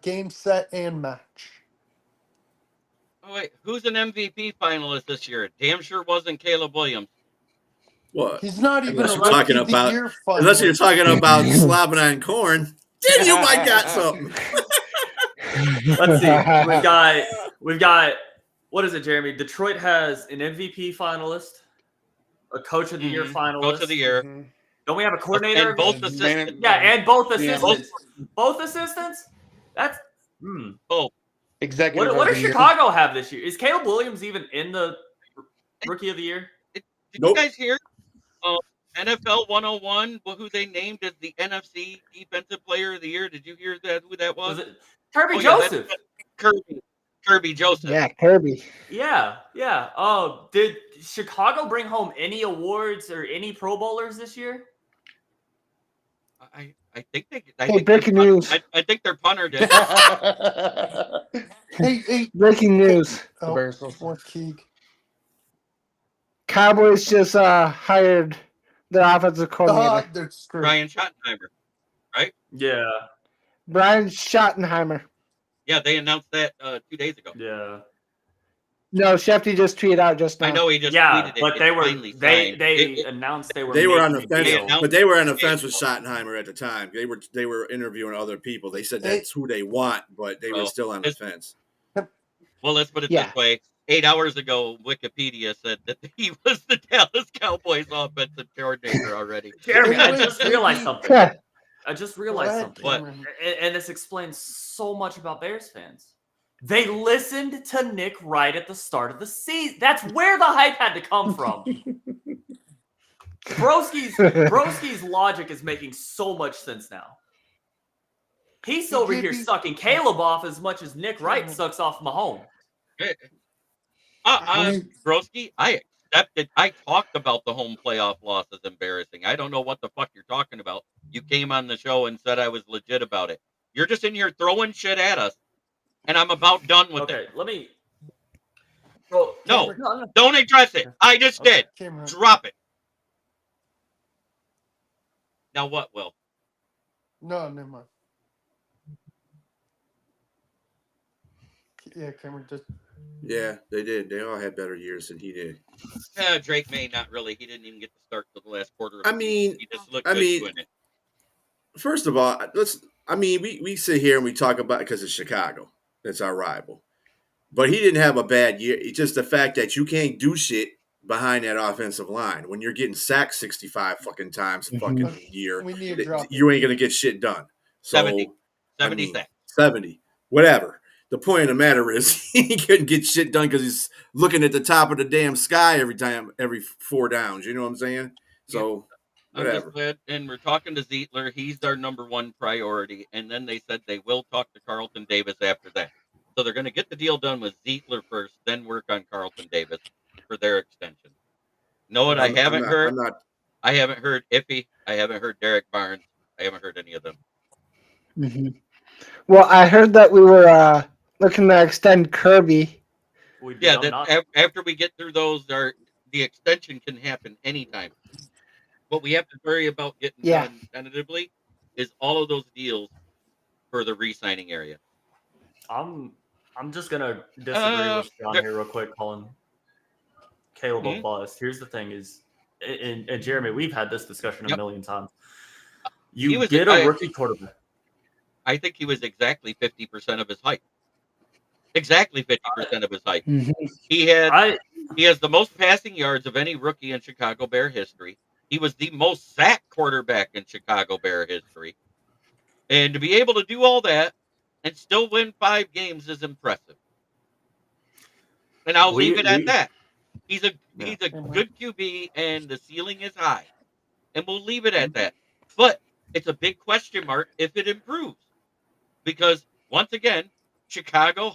game, set, and match. Oh wait, who's an MVP finalist this year? Damn sure wasn't Caleb Williams. What? He's not even Unless a you're talking rookie of the about, year unless you're finalist. talking about slobbing on corn, then you might got something. Let's see. We've got what is it, Jeremy? Detroit has an MVP finalist, a Coach of the Year finalist. Coach of the Year. Mhm. Don't we have a coordinator? And both assistants. Yeah, and both Yeah. assistants. Both assistants? That's Oh, Executive. What of does the year. Chicago have this year? Is Caleb Williams even in the Rookie of the Year? did Nope. you guys hear NFL 101, who they named as the NFC Defensive Player of the Year? Did you hear that? Who that was? Was it Kirby Oh, yeah, Joseph? Kirby Joseph. Yeah, Kirby. Yeah. Oh, did Chicago bring home any awards or any Pro Bowlers this year? I think they. Hey, breaking news. I think their punter did. Hey, Breaking news. oh, Bears also. what Keeg? Cowboys just hired their offensive coordinator, They're screwed. Ryan Schottenheimer. Yeah. Brian Schottenheimer. Yeah, they announced that 2 days ago. Yeah. No, Shefty just tweeted out just now. I know he just Yeah, tweeted it. but It's they were finally they signed. they announced they were They were on the making a fence, deal. but they were on the fence with Schottenheimer at the time. They were interviewing other people. They said that's who they want, but they were Well, still on the fence. Well, let's put it Yeah. this way. 8 hours ago, Wikipedia said that he was the Dallas Cowboys offensive coordinator already. Jeremy, I Wait, just wait, realized wait. something. I just realized What? something. What? And this explains so much about Bears fans. They listened to Nick Wright at the start of the season. That's where the hype had to come from. Broski's logic is making so much sense now. He's over here sucking Caleb off as much as Nick Wright sucks off Mahomes. Broski, I accepted. I talked about the home playoff loss as embarrassing. I don't know what the fuck you're talking about. You came on the show and said I was legit about it. You're just in here throwing shit at us, and I'm about done with it. Let me. No, don't address it. I just did. Cameron. Drop it. Now what, Will? No, never mind. Yeah, Cameron just. Yeah, they did. They all had better years than he did. Drake May, not really. He didn't even get to start till the last quarter. I mean, he just looked good doing it. First of all, we sit here and we talk about it because it's Chicago. It's our rival. But he didn't have a bad year. It's just the fact that you can't do shit behind that offensive line. When you're getting sacked 65 fucking times a fucking year, We need to drop it. you ain't going to get shit done. So, 70 sacks. 70. Whatever. The point of the matter is he couldn't get shit done because he's looking at the top of the damn sky every 4 downs. You know what I'm saying? So, I'm whatever. just glad, and we're talking to Zietler. He's our number one priority. And then they said they will talk to Carlton Davis after that. So they're going to get the deal done with Zietler first, then work on Carlton Davis for their extension. Know what I haven't heard? I haven't heard Iffy. I haven't heard Derek Barnes. I haven't heard any of them. Mm-hmm. Well, I heard that we were looking to extend Kirby. After we get through those, the extension can happen anytime. What we have to worry about getting done tentatively is all of those deals for the re-signing area. I'm just gonna disagree with John here real quick, calling Caleb a bust. Here's the thing: is and Jeremy, we've had this discussion a million times. You get a rookie quarterback. I think he was exactly 50% of his height. Exactly 50% of his height. Mhm. He has the most passing yards of any rookie in Chicago Bear history. He was the most sacked quarterback in Chicago Bear history. And to be able to do all that and still win 5 games is impressive. And I'll leave it at We that. He's a yeah. good QB and the ceiling is high. And we'll leave it at that. But it's a big question mark if it improves. Because once again, Chicago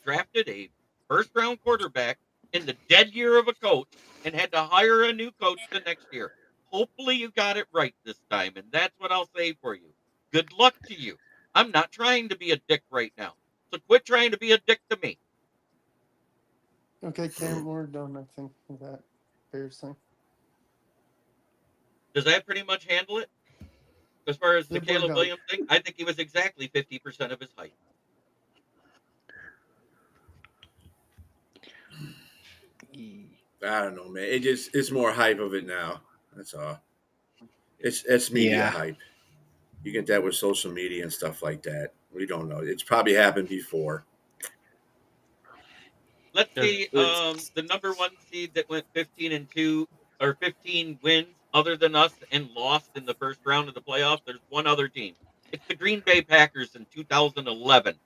drafted a first round quarterback in the dead year of a coach and had to hire a new coach the next year. Hopefully you got it right this time, and that's what I'll say for you. Good luck to you. I'm not trying to be a dick right now. So quit trying to be a dick to me. Okay, Cam, we're done, I think, with that Bears thing. Does that pretty much handle it? As far as the Yep, we're Caleb done. Williams thing, I think he was exactly 50% of his height. I don't know, man. It's more hype of it now. That's all. It's media Yeah. hype. You get that with social media and stuff like that. We don't know. It's probably happened before. Let's Yeah, see. The number 1 seed that went 15-2 or 15 wins, other than us, and lost in the first round of the playoffs. There's one other team. It's the Green Bay Packers in 2011,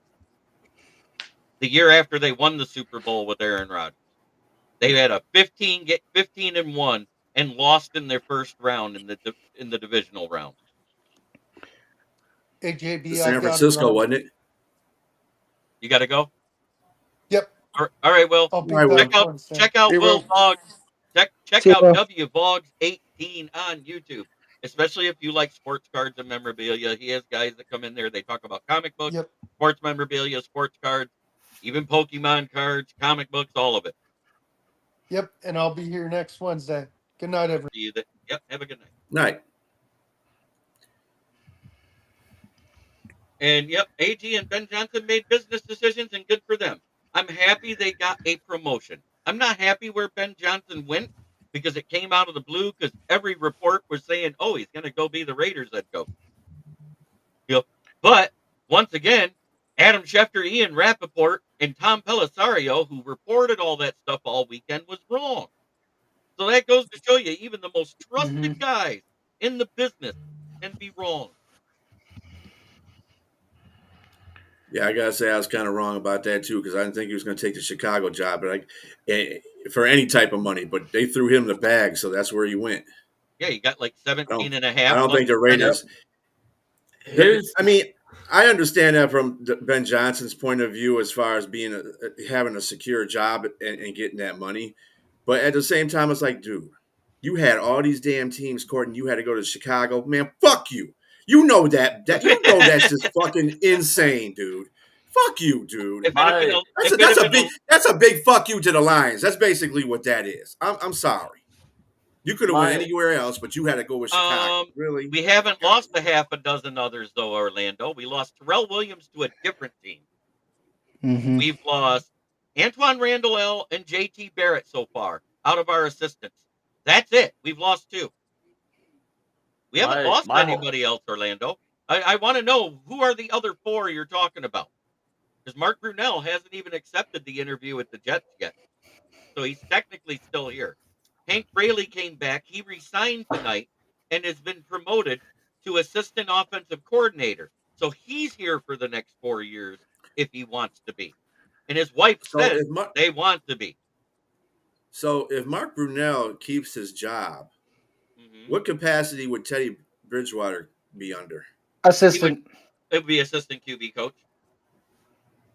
the year after they won the Super Bowl with Aaron Rodgers. They had a 15-1 and lost in their first round in the divisional round. Hey, The JB, San I've got it Francisco, on. wasn't it? You got to go. Yep, All right, Will. I'll I beat will. that once. Check out Hey, Will Will. Vog. Check See out ya. W Vogs 18 on YouTube, especially if you like sports cards and memorabilia. He has guys that come in there. They talk about comic books, Yep, sports memorabilia, sports cards, even Pokemon cards, comic books, all of it. yep, and I'll be here next Wednesday. Good night, everyone. See you. Yep. Have a good night. Night. And yep, AG and Ben Johnson made business decisions, and good for them. I'm happy they got a promotion. I'm not happy where Ben Johnson went because it came out of the blue because every report was saying, oh, he's going to go be the Raiders head coach. Yep. But once again, Adam Schefter, Ian Rappaport, and Tom Pellisario, who reported all that stuff all weekend, was wrong. So that goes to show you, even the most trusted guys in the business can be wrong. Yeah, I gotta say I was kind of wrong about that too because I didn't think he was going to take the Chicago job, but for any type of money. But they threw him the bag, so that's where he went. Yeah, you got like I 17 don't. and a I half don't think months. the Raiders. Here's I mean, I understand that from Ben Johnson's point of view, as far as being having a secure job and getting that money, but at the same time, it's like, dude, you had all these damn teams courting. You had to go to Chicago, man. Fuck you. You know that that's just fucking insane, dude. Fuck you, dude. If it had been my if it had been That's a big fuck you to the Lions. That's basically what that is. I'm sorry. You could have went my anywhere else, but you had to go with Chicago. um, Really? we haven't Fuck out lost of a here. half a dozen others though, Orlando. We lost Terrell Williams to a different team. Mm-hmm. We've lost Antoine Randall L and JT Barrett so far out of our assistants. That's it. We've lost 2. We haven't my lost my whole anybody else, Orlando. I want to know who are the other 4 you're talking about? Because Mark Brunell hasn't even accepted the interview with the Jets yet. So he's technically still here. Hank Braley came back. He resigned tonight and has been promoted to assistant offensive coordinator. So he's here for the next 4 years if he wants to be. And his wife So says they want to be. if Mark Brunell keeps his job, Mm-hmm. what capacity would Teddy Bridgewater be under? Assistant. It would be assistant QB coach,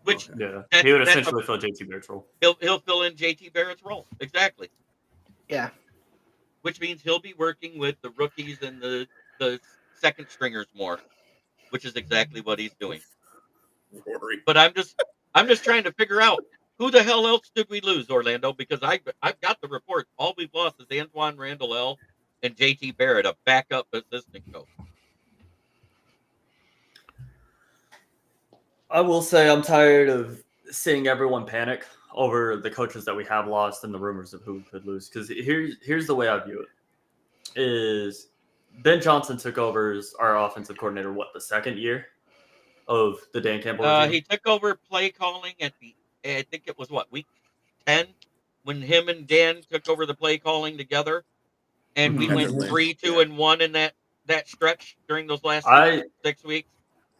which Okay. yeah, that's he would that's essentially fill JT Barrett's role. he'll fill in JT Barrett's role exactly. Yeah. Which means he'll be working with the rookies and the second stringers more, which is exactly what he's doing. Rory. But I'm just trying to figure out who the hell else did we lose, Orlando? Because I've got the report. All we've lost is Antoine Randall L and JT Barrett, a backup assistant coach. I will say I'm tired of seeing everyone panic over the coaches that we have lost and the rumors of who we could lose. Because here's the way I view it: is Ben Johnson took over as our offensive coordinator the second year, of the Dan Campbell regime? He took over play calling I think it was week 10 when him and Dan took over the play calling together, and we After went Lynch, 3-2-1 in that stretch during those last I 6 weeks.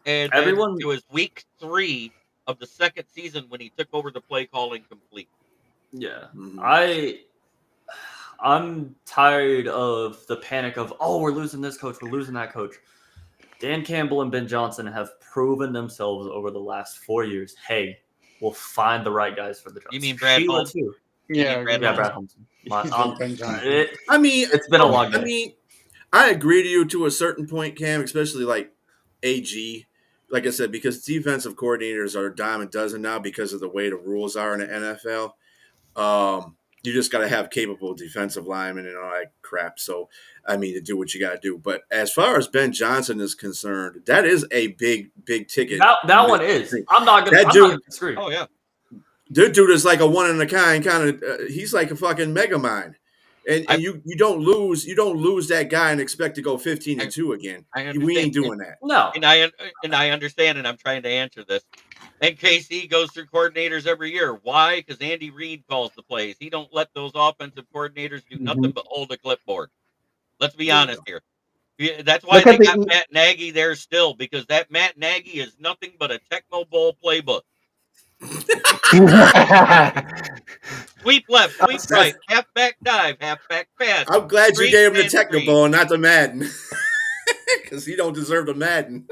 And then everyone it was week 3 of the second season when he took over the play calling complete. yeah. Mhm. I'm tired of the panic of, oh, we're losing this coach, we're losing that coach. Dan Campbell and Ben Johnson have proven themselves over the last 4 years. Hey, we'll find the right guys for the jobs. You mean Brad Sheila Holmes? too. Yeah, Brad Yeah, Holmes? Brad Holmes. He's like Ben Johnson. It's been a long day. I mean, I agree to you to a certain point, Cam, especially like AG. Like I said, because defensive coordinators are a dime a dozen now because of the way the rules are in the NFL. You just got to have capable defensive linemen and all that crap. So, I mean, to do what you got to do. But as far as Ben Johnson is concerned, that is a big ticket. That one is. I'm not That gonna dude- disagree. Oh yeah. Dude is like a one in a kind of. He's like a fucking mega mind, and you don't lose that guy and expect to go 15-2 again. I We understand. ain't doing that. No. And I understand, and I'm trying to answer this. And KC goes through coordinators every year. Why? Because Andy Reid calls the plays. He don't let those offensive coordinators do nothing but hold a clipboard. Let's be honest here. That's why they got Matt Nagy there still, because that Matt Nagy is nothing but a Tecmo Bowl playbook. Sweep left, sweep right, halfback dive, halfback pass. I'm glad you gave him the Screen. Technical and not the Madden, because he don't deserve the Madden.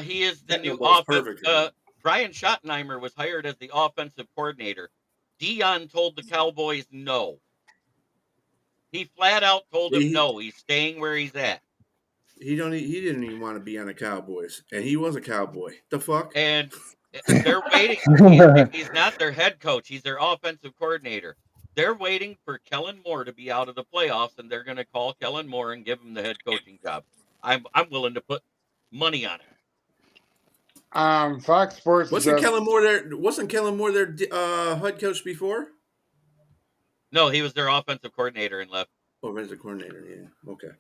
He is the new Technical's offense. perfect. Brian Schottenheimer was hired as the offensive coordinator. Dion told the Cowboys no. He flat out told him no. He's staying where he's at. He didn't even want to be on the Cowboys, and he was a Cowboy. The fuck? And they're waiting. He's not their head coach. He's their offensive coordinator. They're waiting for Kellen Moore to be out of the playoffs, and they're going to call Kellen Moore and give him the head coaching job. I'm willing to put money on it. Fox Sports Wasn't Kellen Moore their head coach before? No, he was their offensive coordinator and left. Oh, as a coordinator, yeah. Okay.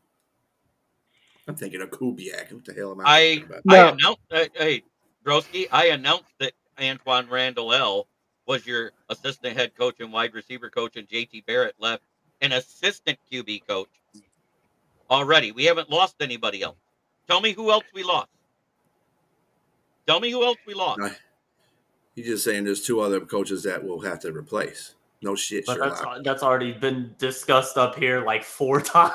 I'm thinking of Kubiak. What the hell am I talking about? I announced, hey, Broski, I announced that Antoine Randall L was your assistant head coach and wide receiver coach, and JT Barrett left an assistant QB coach already. We haven't lost anybody else. Tell me who else we lost. He's just saying there's 2 other coaches that we'll have to replace. No shit, But Sherlock. that's already been discussed up here like 4 times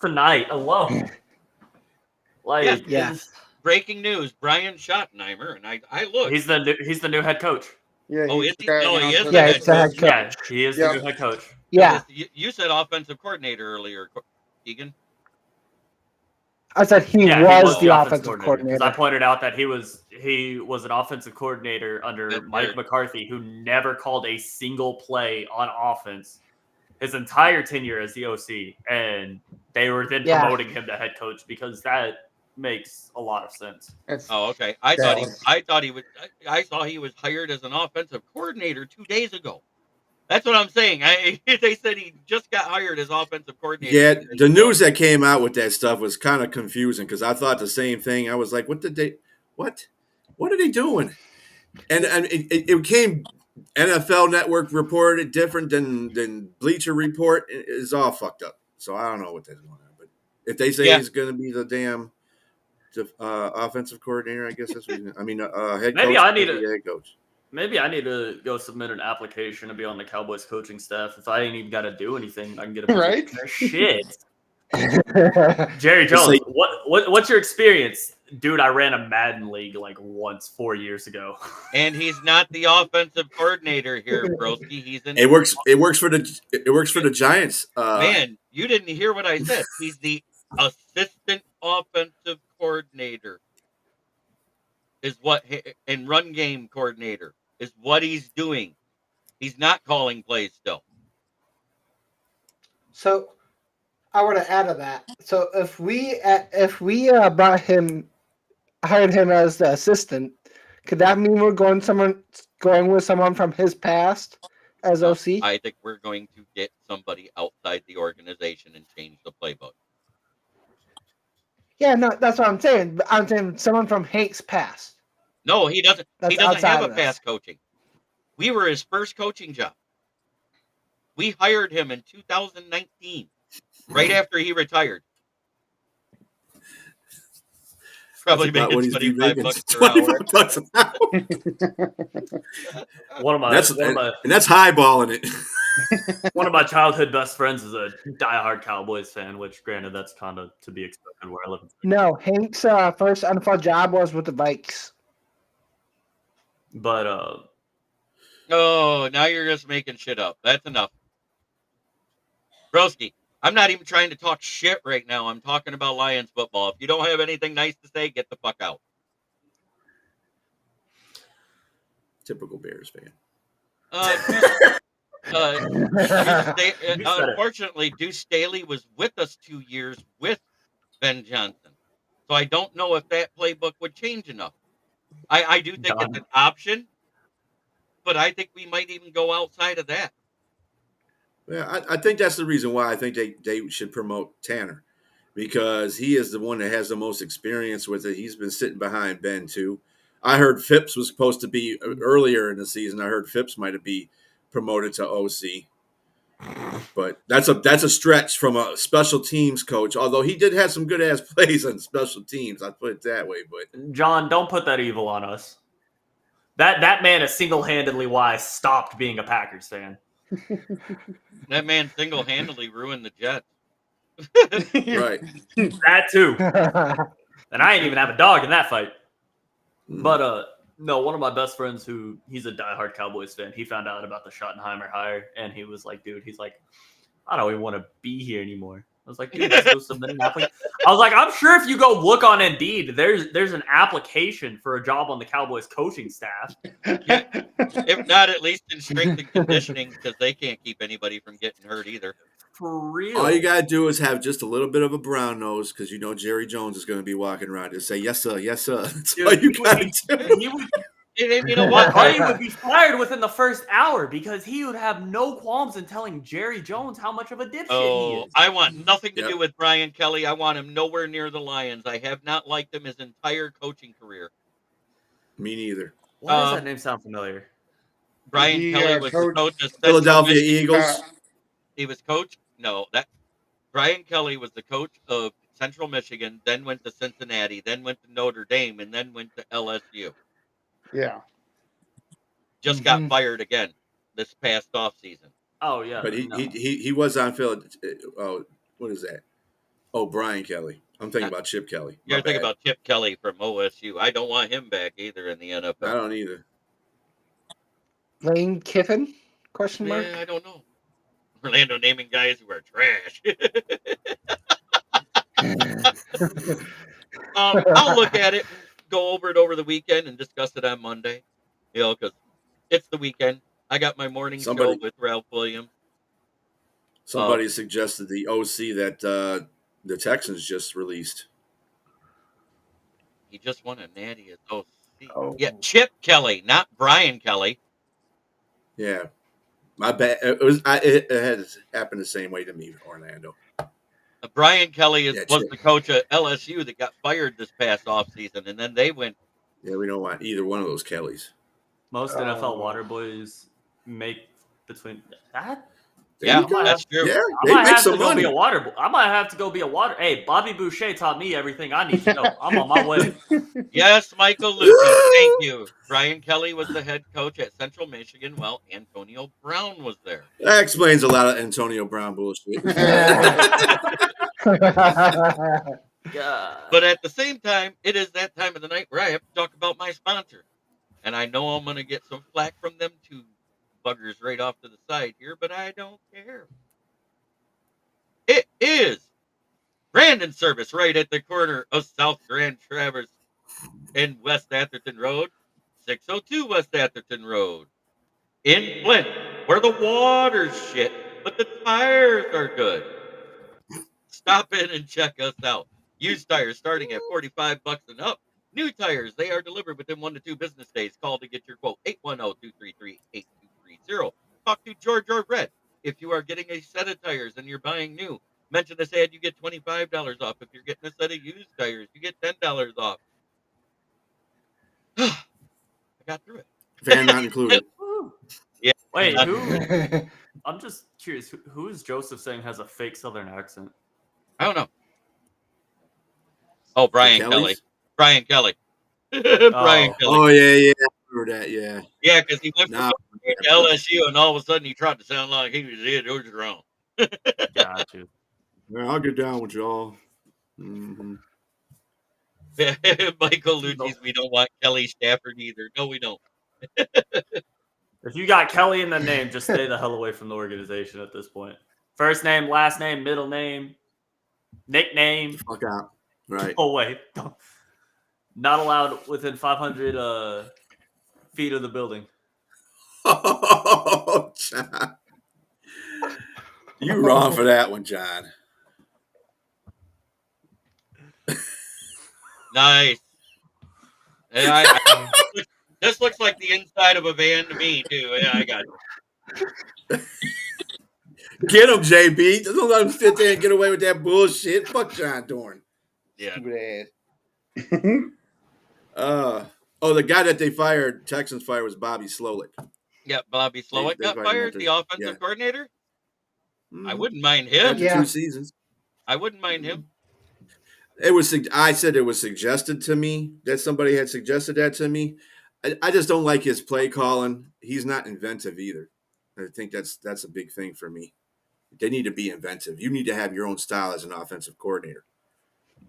tonight alone. Breaking news: Brian Schottenheimer, and I look. He's the new head coach. Yeah. Oh, is he? No, he is. Yeah, it's the head coach. Yeah, he is the new head coach. Yeah. You said offensive coordinator earlier, Keegan. I said he was the offensive coordinator. Because I pointed out that he was an offensive coordinator under Mike McCarthy, who never called a single play on offense his entire tenure as the OC, and they were then promoting him to head coach because that makes a lot of sense. Okay. I saw he was hired as an offensive coordinator 2 days ago. That's what I'm saying. They said he just got hired as offensive coordinator. Yeah, the news that came out with that stuff was kind of confusing because I thought the same thing. I was like, what are they doing? And it came NFL Network reported different than Bleacher Report. It's all fucked up. So I don't know what that's going on. But if they say he's going to be the damn offensive coordinator, I guess that's what head coach. Maybe I need head coach. Maybe I need to go submit an application to be on the Cowboys coaching staff. If I ain't even got to do anything, I can get a right. Shit. Jerry Jones, what's your experience? Dude, I ran a Madden league like once 4 years ago. And he's not the offensive coordinator here, Broski. He's in. It works for the Giants. Man, you didn't hear what I said. He's the assistant offensive coordinator. And run game coordinator is what he's doing. He's not calling plays still. So I want to add to that. So if we hired him as the assistant, could that mean we're going with someone from his past as OC? I think we're going to get somebody outside the organization and change the playbook. Yeah, no, that's what I'm saying. I'm saying someone from Hank's past. No, he doesn't. That's He doesn't outside have a of this. past coaching. We were his first coaching job. We hired him in 2019, right after he retired. That's Probably about making what he's be $25 making. per hour. $25 an hour. One of my And that's highballing it. one of my childhood best friends is a diehard Cowboys fan, which granted that's kind of to be expected where I live. No, Hank's first NFL job was with the Vikes. But Oh, now you're just making shit up. That's enough. Broski, I'm not even trying to talk shit right now. I'm talking about Lions football. If you don't have anything nice to say, get the fuck out. Typical Bears fan. Unfortunately, Deuce Staley was with us 2 years with Ben Johnson. So I don't know if that playbook would change enough. I do think it's an option, but I think we might even go outside of that. Yeah, I think that's the reason why I think they should promote Tanner, because he is the one that has the most experience with it. He's been sitting behind Ben too. I heard Phipps was supposed to be earlier in the season. I heard Phipps might be promoted to OC, but that's a stretch from a special teams coach. Although he did have some good ass plays on special teams, I put it that way. But John, don't put that evil on us. That man is single-handedly why I stopped being a Packers fan. That man single-handedly ruined the Jets. right, That too. And I ain't even have a dog in that fight. But no, one of my best friends he's a diehard Cowboys fan, he found out about the Schottenheimer hire and he was like, dude, I don't even want to be here anymore. I was like, dude, let's go submit an application. I was like, I'm sure if you go look on Indeed, there's an application for a job on the Cowboys coaching staff. Yeah. If not, at least in strength and conditioning, because they can't keep anybody from getting hurt either. For real. all you gotta do is have just a little bit of a brown nose, because you know Jerry Jones is going to be walking around and say, "Yes, sir, yes, sir." That's Dude, all you gotta do. You know what? Buddy would be fired within the first hour because he would have no qualms in telling Jerry Jones how much of a dipshit he is. I want nothing to do with Brian Kelly. I want him nowhere near the Lions. I have not liked him his entire coaching career. Me neither. Why does that name sound familiar? Brian Kelly was the coach of Philadelphia Eagles. He was coach. No, Brian Kelly was the coach of Central Michigan, then went to Cincinnati, then went to Notre Dame, and then went to LSU. Yeah. Just got fired again this past offseason. Oh yeah, but he was on Philadelphia. Oh, what is that? Oh, Brian Kelly. I'm thinking about Chip Kelly. You're thinking about Chip Kelly from OSU. I don't want him back either in the NFL. I don't either. Lane Kiffin? Question mark. Yeah, I don't know. Orlando naming guys who are trash. I'll look at it, go over it over the weekend, and discuss it on Monday. You know, because it's the weekend. I got my morning show with Ralph Williams. Somebody suggested the OC that the Texans just released. He just won a natty as OC. Oh. Yeah, Chip Kelly, not Brian Kelly. Yeah, my bad. It has happened the same way to me, Orlando. Brian Kelly was the coach at LSU that got fired this past offseason, and then they went. Yeah, we don't want either one of those Kellys. Most NFL water boys make between that. Yeah, that's true. Yeah, I might have to go be a water boy. I might have to go be a water. Hey, Bobby Boucher taught me everything I need to know. I'm on my way. Yes, Michael Luque. Thank you. Brian Kelly was the head coach at Central Michigan. Well, Antonio Brown was there. That explains a lot of Antonio Brown bullshit. But at the same time, it is that time of the night where I have to talk about my sponsor. And I know I'm going to get some flack from them two buggers right off to the side here, but I don't care. It is Brandon Service right at the corner of South Grand Traverse and West Atherton Road, 602 West Atherton Road. In Flint, where the water's shit, but the tires are good. Stop in and check us out. Used tires starting at $45 and up. New tires, they are delivered within 1 to 2 business days. Call to get your quote, 810-233-8230. Talk to George or Red. If you are getting a set of tires and you're buying new, mention this ad, you get $25 off. If you're getting a set of used tires, you get $10 off. I got through it. Fan not included. Yeah. Wait, who? I'm just curious. Who is Joseph saying has a fake Southern accent? I don't know. Oh, Brian Kelly. Kellys? Brian Kelly. Brian Kelly. Oh yeah. I remember that. Yeah. Yeah, because he went from Now, LSU, and all of a sudden he tried to sound like he was Ed Orgeron. Got you. I'll get down with y'all. Mm-hmm. Michael Lucci's, we don't want Kelly Stafford either. No, we don't. If you got Kelly in the name, just stay the hell away from the organization at this point. First name, last name, middle name, nickname. Fuck out. Right. Oh, wait. Not allowed within 500 feet of the building. Oh, John. You wrong for that one, John. Nice. This looks like the inside of a van to me, too. Yeah, I got it. Get him, JB. Don't let him sit there and get away with that bullshit. Fuck John Dorn. Yeah. The guy that they fired, Texans fired, was Bobby Slowick. Yeah, Bobby Slowick They got fired, the offensive coordinator. I wouldn't mind him. After 2 seasons. I wouldn't mind him. I said it was suggested to me that somebody had suggested that to me. I just don't like his play calling. He's not inventive either. I think that's a big thing for me. They need to be inventive. You need to have your own style as an offensive coordinator.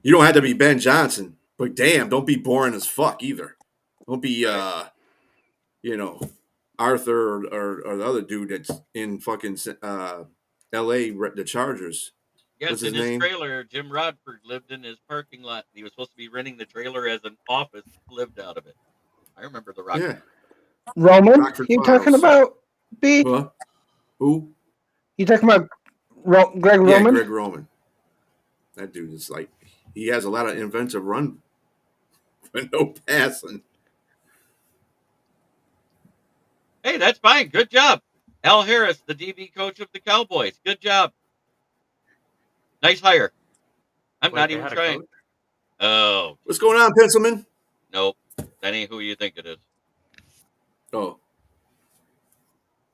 You don't have to be Ben Johnson, but damn, don't be boring as fuck either. Don't be, Arthur or the other dude that's in fucking L.A., the Chargers. Yes, What's his in his name? trailer, Jim Rodford lived in his parking lot. He was supposed to be renting the trailer as an office, lived out of it. I remember the Rockford. Yeah. Roman? Rockford You Files. talking about, B? What? Who? You talking about Greg Yeah, Roman? Greg Roman. That dude is like, he has a lot of inventive run, but no passing. Hey, that's fine. Good job. Al Harris, the DB coach of the Cowboys. Good job. Nice hire. I'm not even trying. Oh. What's going on, Pencilman? Nope. That ain't who you think it is. Oh.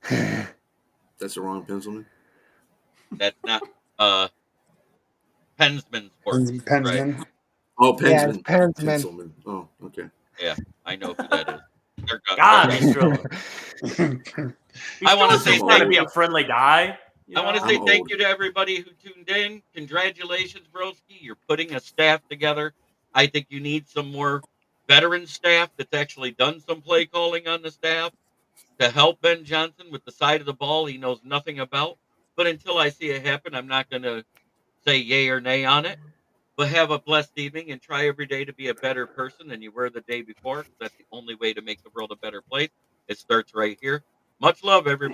That's the wrong Pencilman? That's not Pensman Sports. Pensman. Right. Oh, Pensman. Yeah, it's Pensman. Pencilman. Oh, okay. Yeah, I know who that is. God, he's true. I want to say trying to be a friendly guy. I want to say thank you to everybody who tuned in. Congratulations, Broski. You're putting a staff together. I think you need some more veteran staff that's actually done some play calling on the staff to help Ben Johnson with the side of the ball he knows nothing about. But until I see it happen, I'm not going to say yay or nay on it. But have a blessed evening and try every day to be a better person than you were the day before. That's the only way to make the world a better place. It starts right here. Much love, everybody.